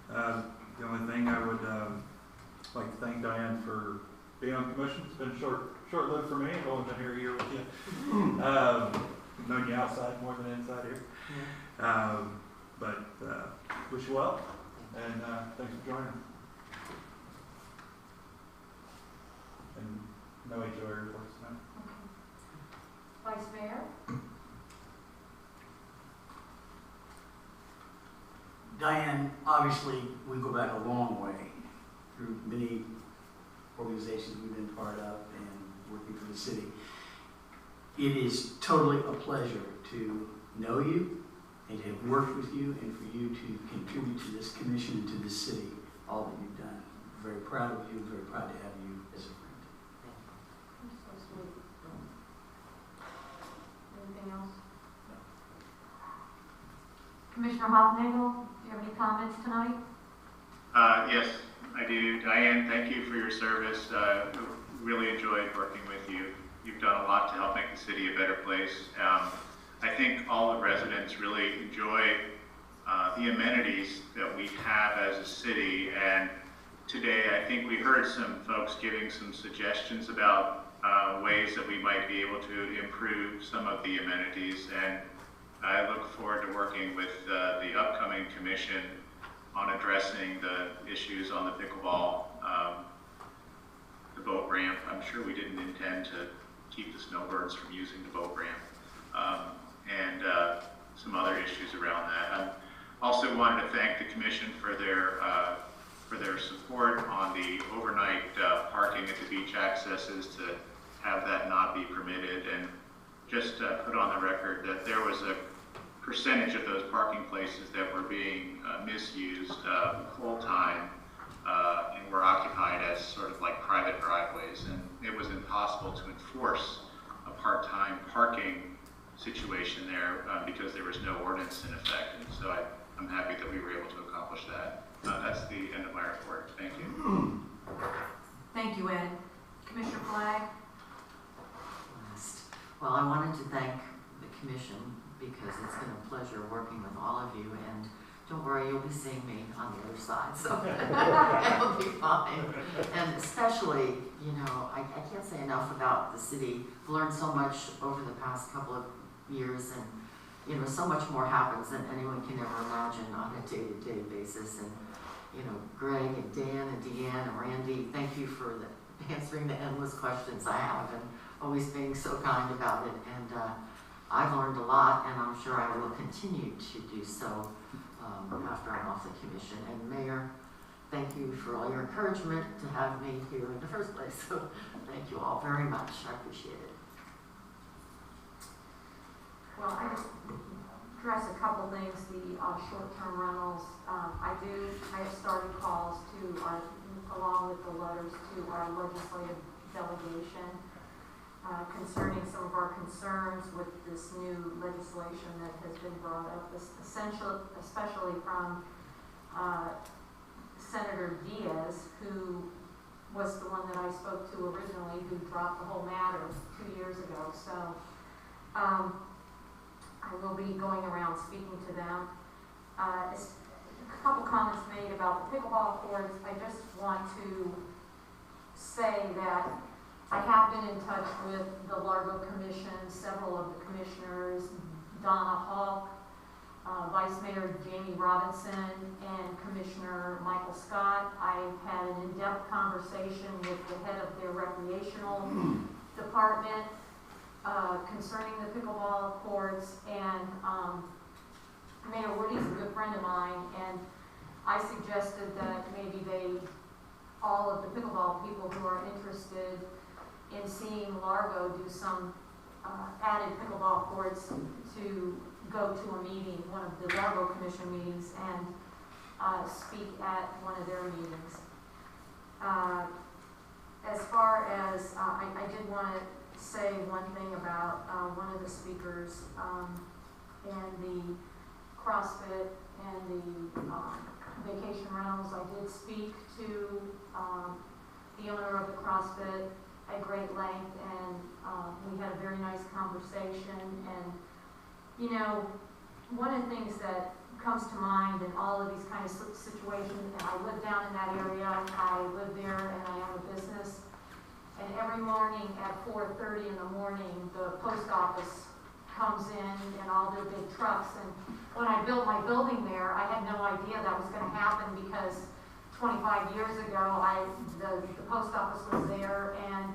The only thing I would like to thank Diane for being on the commission. It's been short-lived for me. I've only been here a year with you. Known you outside more than inside here. But wish you well, and thanks for joining. And no HOA reports, no. Okay. Vice Mayor? Diane, obviously, we go back a long way through many organizations we've been part of and working for the city. It is totally a pleasure to know you and to have worked with you and for you to contribute to this commission and to this city, all that you've done. I'm very proud of you, very proud to have you as a friend. You're so sweet. Anything else? Commissioner Hofnagel, do you have any comments tonight? Yes, I do. Diane, thank you for your service. Really enjoyed working with you. You've done a lot to help make the city a better place. I think all the residents really enjoy the amenities that we have as a city. And today, I think we heard some folks giving some suggestions about ways that we might be able to improve some of the amenities. And I look forward to working with the upcoming commission on addressing the issues on the pickleball, the boat ramp. I'm sure we didn't intend to keep the snowbirds from using the boat ramp, and some other issues around that. I also wanted to thank the commission for their support on the overnight parking at the beach accesses, to have that not be permitted, and just put on the record that there was a percentage of those parking places that were being misused full time and were occupied as sort of like private driveways, and it was impossible to enforce a part-time parking situation there because there was no ordinance in effect. And so I'm happy that we were able to accomplish that. That's the end of my report. Thank you. Thank you, Ed. Commissioner Flagg? Well, I wanted to thank the commission because it's been a pleasure working with all of you, and don't worry, you'll be seeing me on the other side, so it'll be fine. And especially, you know, I can't say enough about the city. I've learned so much over the past couple of years, and you know, so much more happens than anyone can ever imagine on a day-to-day basis. And you know, Greg and Dan and Deanne and Randy, thank you for answering the endless questions I have and always being so kind about it. And I've learned a lot, and I'm sure I will continue to do so after I'm off the commission. And Mayor, thank you for all your encouragement to have me here in the first place. So thank you all very much. I appreciate it. Well, I just address a couple things. The short-term rentals. I have started calls to, along with the letters to our legislative delegation concerning some of our concerns with this new legislation that has been brought up, especially from Senator Diaz, who was the one that I spoke to originally, who dropped the whole matter 2 years ago. So I will be going around speaking to them. A couple comments made about the pickleball courts. I just want to say that I have been in touch with the Largo Commission, several of the commissioners, Donna Hawk, Vice Mayor Jamie Robinson and Commissioner Michael Scott. I had an in-depth conversation with the head of their recreational department concerning the pickleball courts, and Mayor Woody's a good friend of mine, and I suggested that maybe all of the pickleball people who are interested in seeing Largo do some added pickleball courts to go to a meeting, one of the Largo Commission meetings, and speak at one of their meetings. As far as, I did want to say one thing about one of the speakers and the CrossFit and the vacation rentals. I did speak to the owner of the CrossFit at great length, and we had a very nice conversation. And you know, one of the things that comes to mind in all of these kind of situations, and I live down in that area, I live there and I have a business, and every morning at 4:30 in the morning, the post office comes in and all their big trucks. And when I built my building there, I had no idea that was going to happen, because 25 years ago, the post office was there, and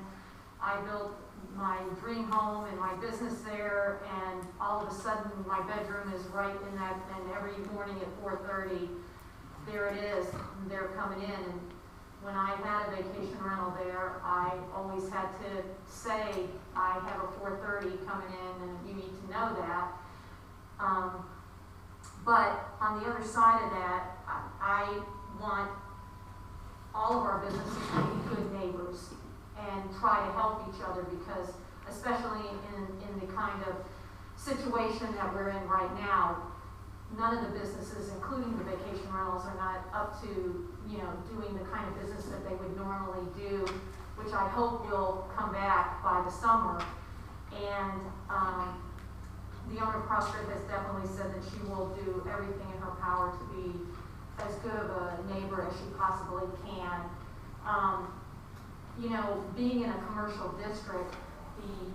I built my dream home and my business there, and all of a sudden my bedroom is right in that, and every morning at 4:30, there it is, and they're coming in. And when I had a vacation rental there, I always had to say, I have a 4:30 coming in, and you need to know that. But on the other side of that, I want all of our businesses to be good neighbors and try to help each other, because especially in the kind of situation that we're in right now, none of the businesses, including the vacation rentals, are not up to, you know, doing the kind of business that they would normally do, which I hope will come back by the summer. And the owner of CrossFit has definitely said that she will do everything in her power to be as good of a neighbor as she possibly can. You know, being in a commercial district, the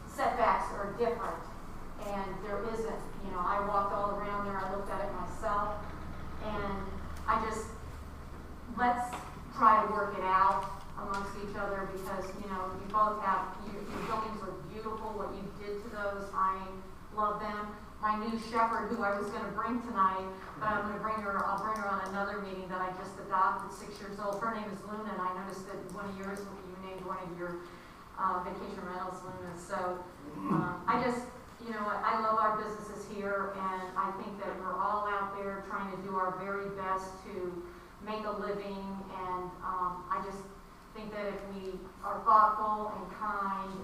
setbacks are different, and there isn't. You know, I walked all around there, I looked at it myself, and let's try to work it out amongst each other, because, you know, you both have, your buildings are beautiful, what you did to those, I love them. My new shepherd, who I was going to bring tonight, but I'll bring her on another meeting that I just adopted, 6 years old. Her name is Luna, and I noticed that one of yours, you named one of your vacation rentals Luna. So I just, you know, I love our businesses here, and I think that we're all out there trying to do our very best to make a living, and I just think that if we are thoughtful and kind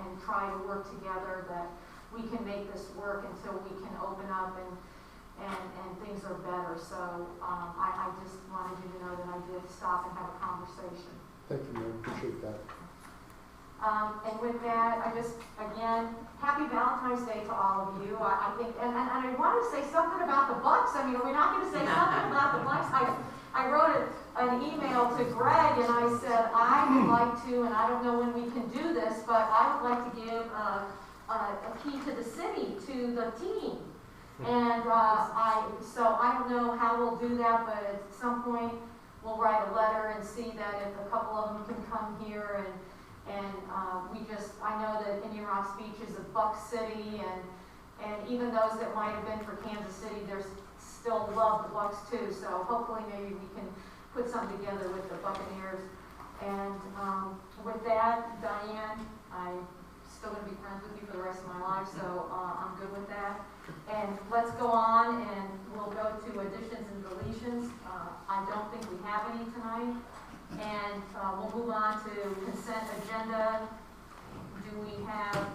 and try to work together, that we can make this work until we can open up and things are better. So I just wanted you to know that I did stop and have a conversation. Thank you, Mayor. Appreciate that. And with that, I just, again, happy Valentine's Day to all of you. I think, and I want to say something about the Bucks. I mean, are we not going to say something about the Bucks? I wrote an email to Greg, and I said, I would like to, and I don't know when we can do this, but I would like to give a key to the city to the team. And so I don't know how we'll do that, but at some point we'll write a letter and see that if a couple of them can come here, and I know that Indian Rocks Beach is a Buck city, and even those that might have been for Kansas City, there's still love the Bucks too. So hopefully maybe we can put something together with the Buccaneers. And with that, Diane, I'm still going to be friends with you for the rest of my life, so I'm good with that. And let's go on, and we'll go to additions and deletions. I don't think we have any tonight. And we'll move on to consent agenda. Do we have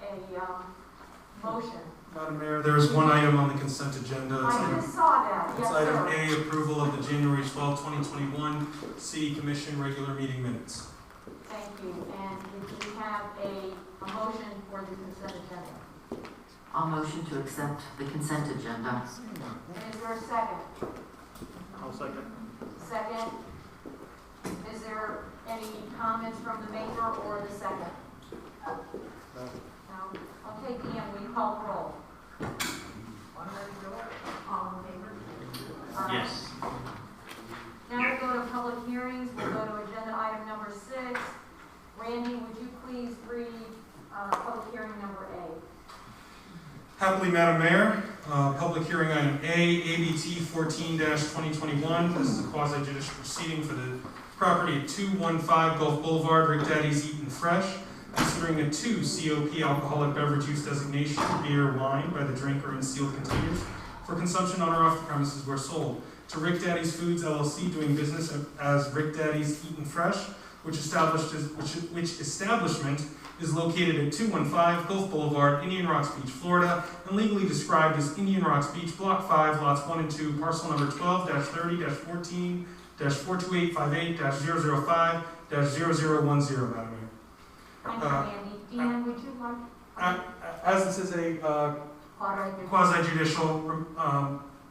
a motion? Madam Mayor, there is one item on the consent agenda. I just saw that. It's item A, approval of the January 12, 2021 City Commission regular meeting minutes. Thank you. And do we have a motion for the consent agenda? I'll motion to accept the consent agenda. And is there a second? I'll second. Second. Is there any comments from the maker or the second? No. Okay, Pam, will you call the roll? Juan Rodrigo public hearing number A. Happily, Madam Mayor, public hearing item A, ABT 14-2021. This is a quasi-judicial proceeding for the property at 215 Gulf Boulevard, Rick Daddy's Eatin' Fresh, considering a 2 COP alcoholic beverage use designation, beer, wine, by the drinker in sealed containers for consumption on or off the premises where sold, to Rick Daddy's Foods LLC, doing business as Rick Daddy's Eatin' Fresh, which establishment is located at 215 Gulf Boulevard, Indian Rocks Beach, Florida, and legally described as Indian Rocks Beach, Block 5, Lots 1 and 2, parcel number 12-30-14-42858-005-0010, Madam Mayor. Thank you, Andy. Deanne, would you like? As this is a quasi-judicial,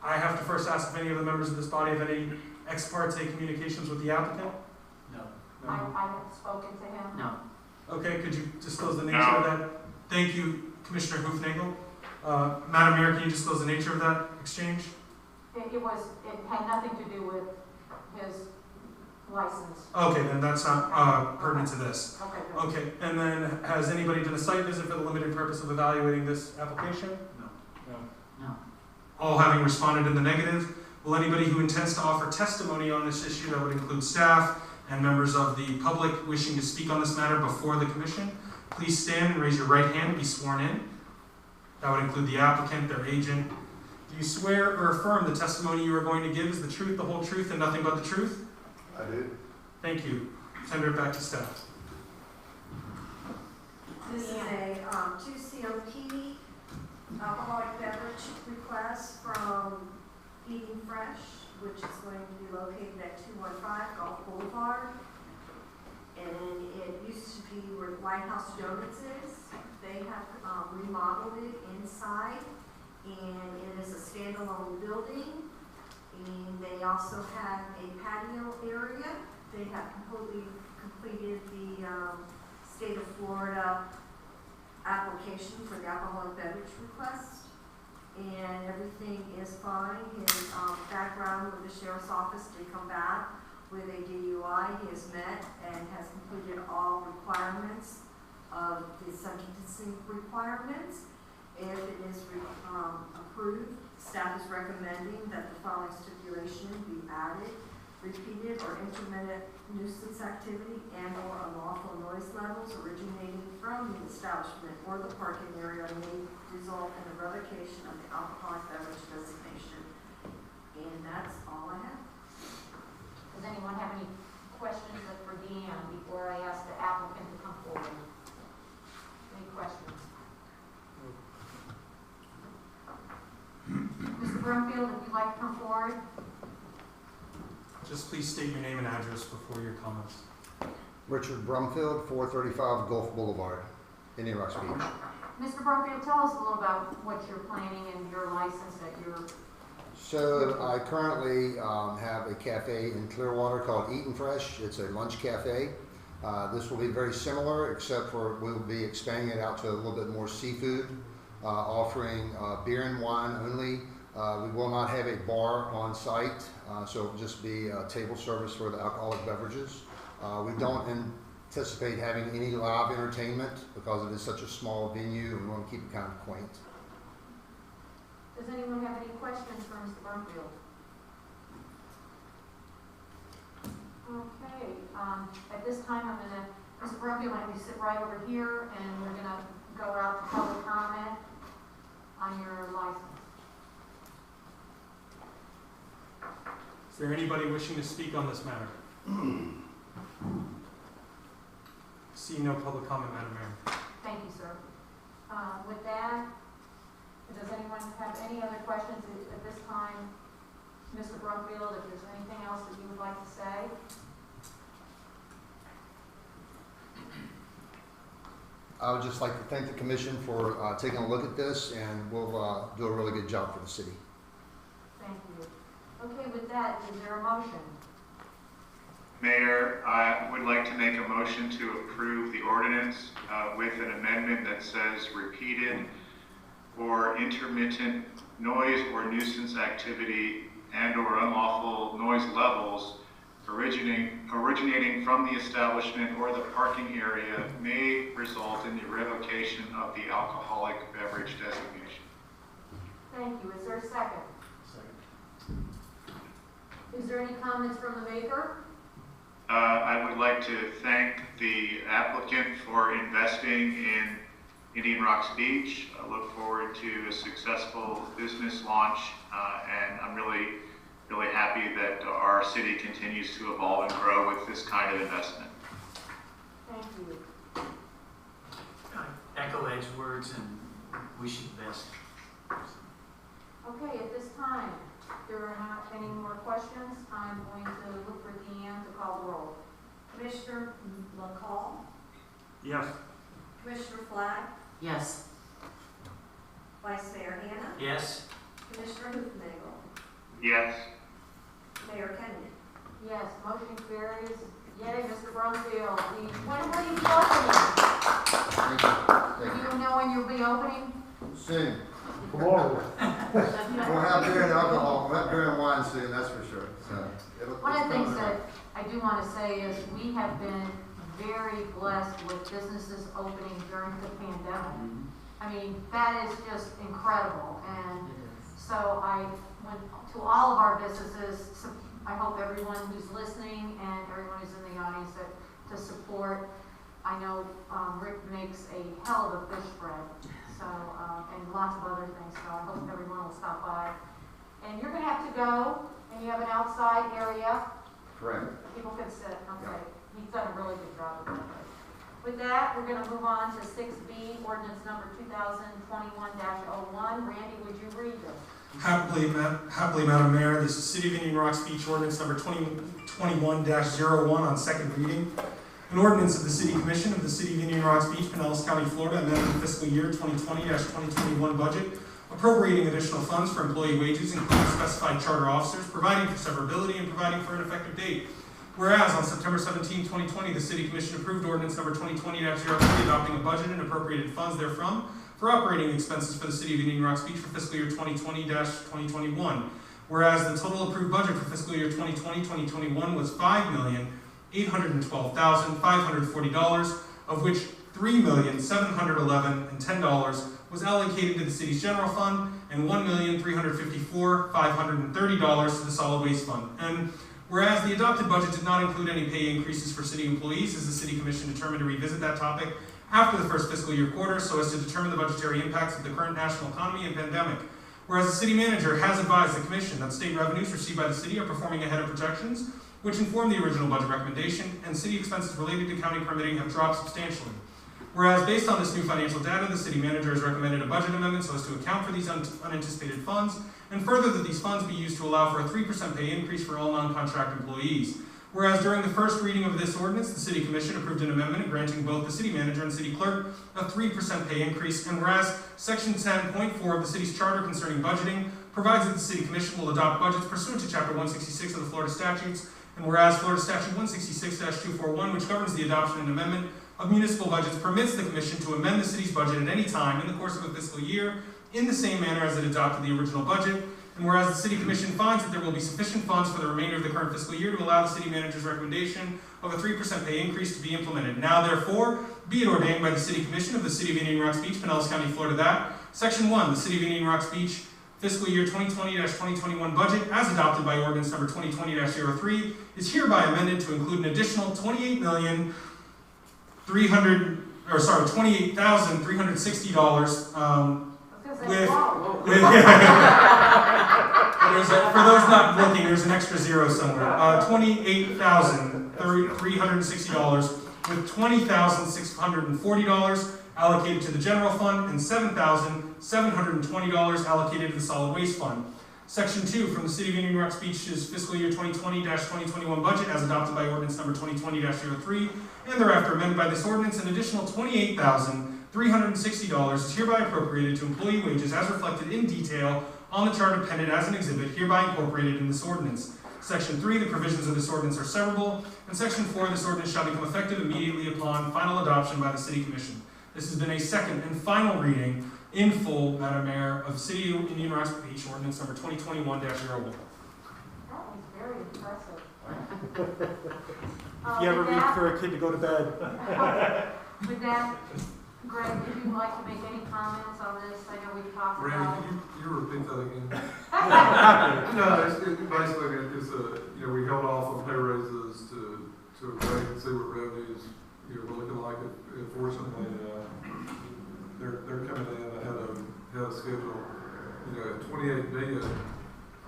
I have to first ask if any of the members of this body have any ex parte communications with the applicant? No. I have spoken to him. No. Okay, could you disclose the nature of that? Thank you, Commissioner Hoofnagel. Madam Mayor, can you disclose the nature of that exchange? It had nothing to do with his license. Okay, then that's not pertinent to this. Okay, good. Okay, and then has anybody done a site visit for the limited purpose of evaluating this application? No. No. All having responded in the negative, will anybody who intends to offer testimony on this issue, that would include staff and members of the public wishing to speak on this matter before the commission, please stand and raise your right hand and be sworn in. That would include the applicant, their agent. Do you swear or affirm the testimony you are going to give is the truth, the whole truth, and nothing but the truth? I do. Thank you. Send it back to staff. This is a 2 COP alcoholic beverage request from Eatin' Fresh, which is going to be located at 215 Gulf Boulevard. And it used to be where Lighthouse Donuts is. They have remodeled it inside, and it is a standalone building. And they also have a patio area. They have completed the state of Florida application for the alcoholic beverage request. And everything is fine. His background with the sheriff's office did come back with a DUI. He has met and has completed all requirements of the sentencing requirements. If it is approved, staff is recommending that the following stipulation be added: repeated or intermittent nuisance activity and or unlawful noise levels originating from the establishment or the parking area may result in the revocation of the alcoholic beverage designation. And that's all I have. Does anyone have any questions for Deanne before I ask the applicant to come forward? Any questions? Mr. Brumfield, if you'd like to come forward. Just please state your name and address before your comments. Richard Brumfield, 435 Gulf Boulevard, Indian Rocks Beach. Mr. Brumfield, tell us a little about what you're planning and your license that you're... So I currently have a cafe in Clearwater called Eatin' Fresh. It's a lunch cafe. This will be very similar, except for we'll be expanding it out to a little bit more seafood, offering beer and wine only. We will not have a bar on site, so it will just be table service for the alcoholic beverages. We don't anticipate having any live entertainment because it is such a small venue, and we want to keep it kind of quaint. Does anyone have any questions for Mr. Brumfield? Okay, at this time I'm going to, Mr. Brumfield, why don't you sit right over here, and we're going to go out to public comment on your license. Is there anybody wishing to speak on this matter? See no public comment, Madam Mayor. Thank you, sir. With that, does anyone have any other questions at this time? Mr. Brumfield, if there's anything else that you would like to say? I would just like to thank the commission for taking a look at this, and we'll do a really good job for the city. Thank you. Okay, with that, is there a motion? Mayor, I would like to make a motion to approve the ordinance with an amendment that says repeated or intermittent noise or nuisance activity and or unlawful noise levels originating from the establishment or the parking area may result in the revocation of the alcoholic beverage designation. Thank you. Is there a second? Is there any comments from the maker? I would like to thank the applicant for investing in Indian Rocks Beach. I look forward to a successful business launch, and I'm really happy that our city continues to evolve and grow with this kind of investment. Thank you. I echo Ed's words and wish you the best. Okay, at this time, if there are not any more questions, I'm going to look for Deanne to call the roll. Commissioner McCall, Yes. Commissioner Flag, Yes. Vice Mayor Hannah, Yes? Commissioner Hufnagel, Yes. Mayor Kennedy. Yes, motion carries. Yay, Mr. Brumfield. When will you be opening? Do you know when you'll be opening? Soon. Tomorrow. We'll have beer and alcohol, we'll have beer and wine soon, that's for sure. So, One of the things that I do want to say is we have been very blessed with businesses opening during the pandemic. I mean, that is just incredible. And so I went to all of our businesses. I hope everyone who's listening and everyone who's in the audience to support. I know Rick makes a hell of a fish bread, so and lots of other things. So I hope everyone will stop by. And you're going to have to go, and you have an outside area. correct. People can sit. Okay, he's done a really good job with that. With that, we're going to move on to 6B, ordinance number 2021-01. Randy, would you read this? Happily, Madam Mayor, this is City of Indian Rocks Beach ordinance number 2021-01 on second reading. An ordinance of the City Commission of the City of Indian Rocks Beach, Pinellas County, Florida, amending the fiscal year 2020-2021 budget, appropriating additional funds for employee wages, including specified charter officers, providing for severability, and providing for an effective date. Whereas on September 17, 2020, the City Commission approved ordinance number 2020-03, adopting a budget and appropriated funds therefrom for operating expenses for the City of Indian Rocks Beach for fiscal year 2020-2021. Whereas the total approved budget for fiscal year 2020-2021 was $5,812,540, of which $3,711,010 was allocated to the city's general fund and $1,354,530 to the solid waste fund. And whereas the adopted budget did not include any pay increases for city employees, as the City Commission determined to revisit that topic after the first fiscal year quarter so as to determine the budgetary impacts of the current national economy and pandemic. Whereas the City Manager has advised the Commission that state revenues received by the city are performing ahead of projections, which informed the original budget recommendation, and city expenses related to county permitting have dropped substantially. Whereas based on this new financial data, the City Manager has recommended a budget amendment so as to account for these unanticipated funds, and further that these funds be used to allow for a 3% pay increase for all non-contract employees. Whereas during the first reading of this ordinance, the City Commission approved an amendment granting both the City Manager and City Clerk a 3% pay increase, and whereas Section 10.4 of the city's charter concerning budgeting provides that the City Commission will adopt budgets pursuant to Chapter 166 of the Florida Statutes, and whereas Florida Statute 166-241, which governs the adoption and amendment of municipal budgets, permits the Commission to amend the city's budget at any time in the course of a fiscal year in the same manner as it adopted the original budget. And whereas the City Commission finds that there will be sufficient funds for the remainder of the current fiscal year to allow the City Manager's recommendation of a 3% pay increase to be implemented. Now, therefore, be it ordained by the City Commission of the City of Indian Rocks Beach, Pinellas County, Florida, that Section 1, the City of Indian Rocks Beach fiscal year 2020-2021 budget, as adopted by ordinance number 2020-03, is hereby amended to include an additional $28,360 for those not looking, there's an extra zero somewhere. $28,360 with $20,640 allocated to the general fund and $7,720 allocated to the solid waste fund. Section 2 from the City of Indian Rocks Beach's fiscal year 2020-2021 budget, as adopted by ordinance number 2020-03, and thereafter amended by this ordinance, an additional $28,360 is hereby appropriated to employee wages as reflected in detail on the chart appended as an exhibit hereby incorporated in this ordinance. Section 3, the provisions of this ordinance are severable, and Section 4, this ordinance shall become effective immediately upon final adoption by the City Commission. This has been a second and final reading in full, Madam Mayor, of City of Indian Rocks Beach ordinance number 2021-01. That was very impressive. I If you ever reach for a kid to go to bed. With that, Greg, would you like to make any comments on this? I know we've talked about. Randy, can you repeat that again? No, basically, it's we held off on pay raises to wait and see what revenues, were looking like. Unfortunately, they're coming in ahead of schedule. At 28 million,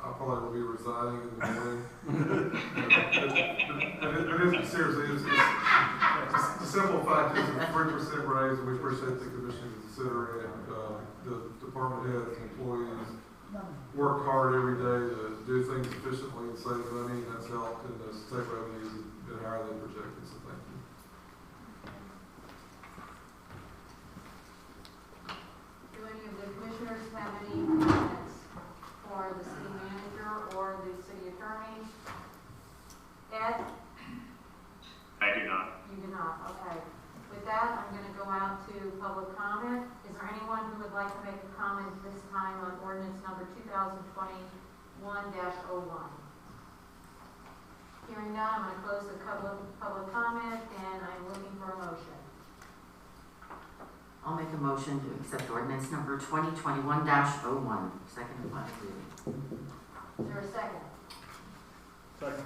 I probably will be resigning in the morning. Seriously, the simple fact is it's a 3% raise, and we appreciate the commission considering it. The department heads and employees work hard every day to do things efficiently and save money, and that's helped, and the state revenues have been higher than projected, so thank you. Do any of the commissioners have any comments for the city manager or the city attorney? Ed? I do not. You do not, okay. With that, I'm going to go out to public comment. Is there anyone who would like to make a comment this time on ordinance number 2021-01? Hearing none, I'm going to close the public comment, and I'm looking for a motion. I'll make a motion to accept ordinance number 2021-01, second and final reading. Is there a second? Second.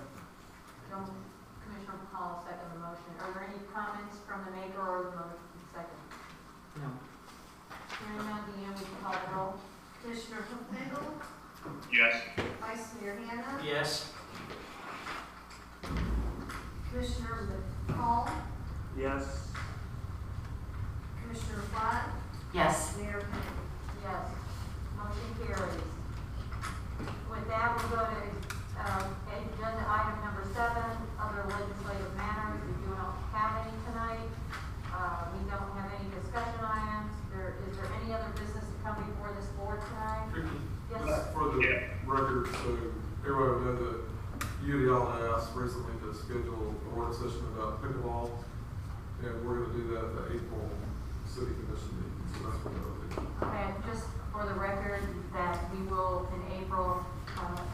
Commissioner Hall, second the motion. Are there any comments from the maker or the second? No. Hearing none, Deanne, we can call the roll. Commissioner Hufnagel, Yes. Vice Mayor Hannah, Yes. Commissioner Hall, Yes. Commissioner Fly, Yes. Mayor Kennedy. Yes. Motion carries. With that, we'll go to agenda item number 7, other legislative matters. We do not have any tonight. We don't have any discussion items. Is there any other business to come before this board tonight? Yes. For the record, so everybody would know that you all asked recently to schedule a work session about pickleball, and we're going to do that at the April City Commission meeting, so that's what we'll do. Okay, just for the record, that we will in April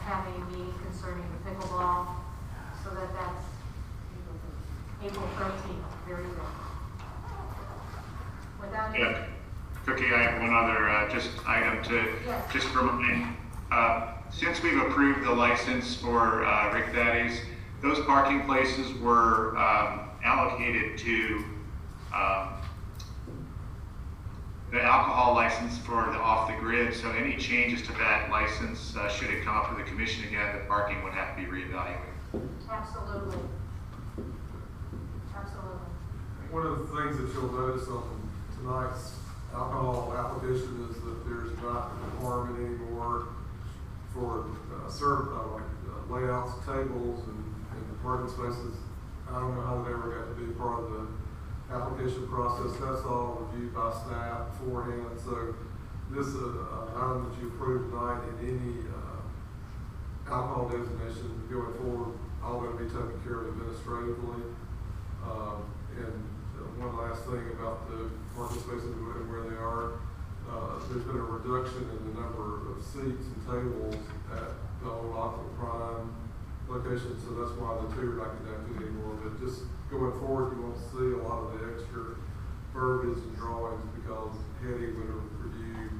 have a meeting concerning the pickleball, so that's April 13th, very good. Without any, Yeah. Cookie, I have one other just item to Yes. just remind. Since we've approved the license for Rick Daddy's, those parking places were allocated to the alcohol license for the off the grid. So any changes to that license, should it come up to the commission again, the parking would have to be reevaluated. absolutely. Absolutely. One of the things that you'll notice on tonight's alcohol application is that there's not a requirement anymore for layouts of tables and the parking spaces. I don't know how that ever got to be part of the application process. That's all reviewed by staff beforehand. So this item that you approved tonight and any alcohol designation going forward, all going to be taken care of administratively. And one last thing about the parking spaces and where they are, there's been a reduction in the number of seats and tables at the old Aqua Prime location, so that's why the two are not connected anymore. But just going forward, you won't see a lot of the extra verbiage and drawings because Hetty would have reviewed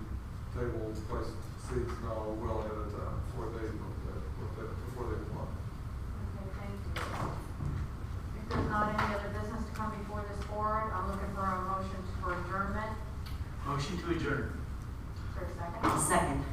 tables, placed seats and all well ahead of time before they apply. Okay, thank you. If there's not any other business to come before this board, I'm looking for a motion for adjournment. Motion to adjourn. Is there a second? I'll second.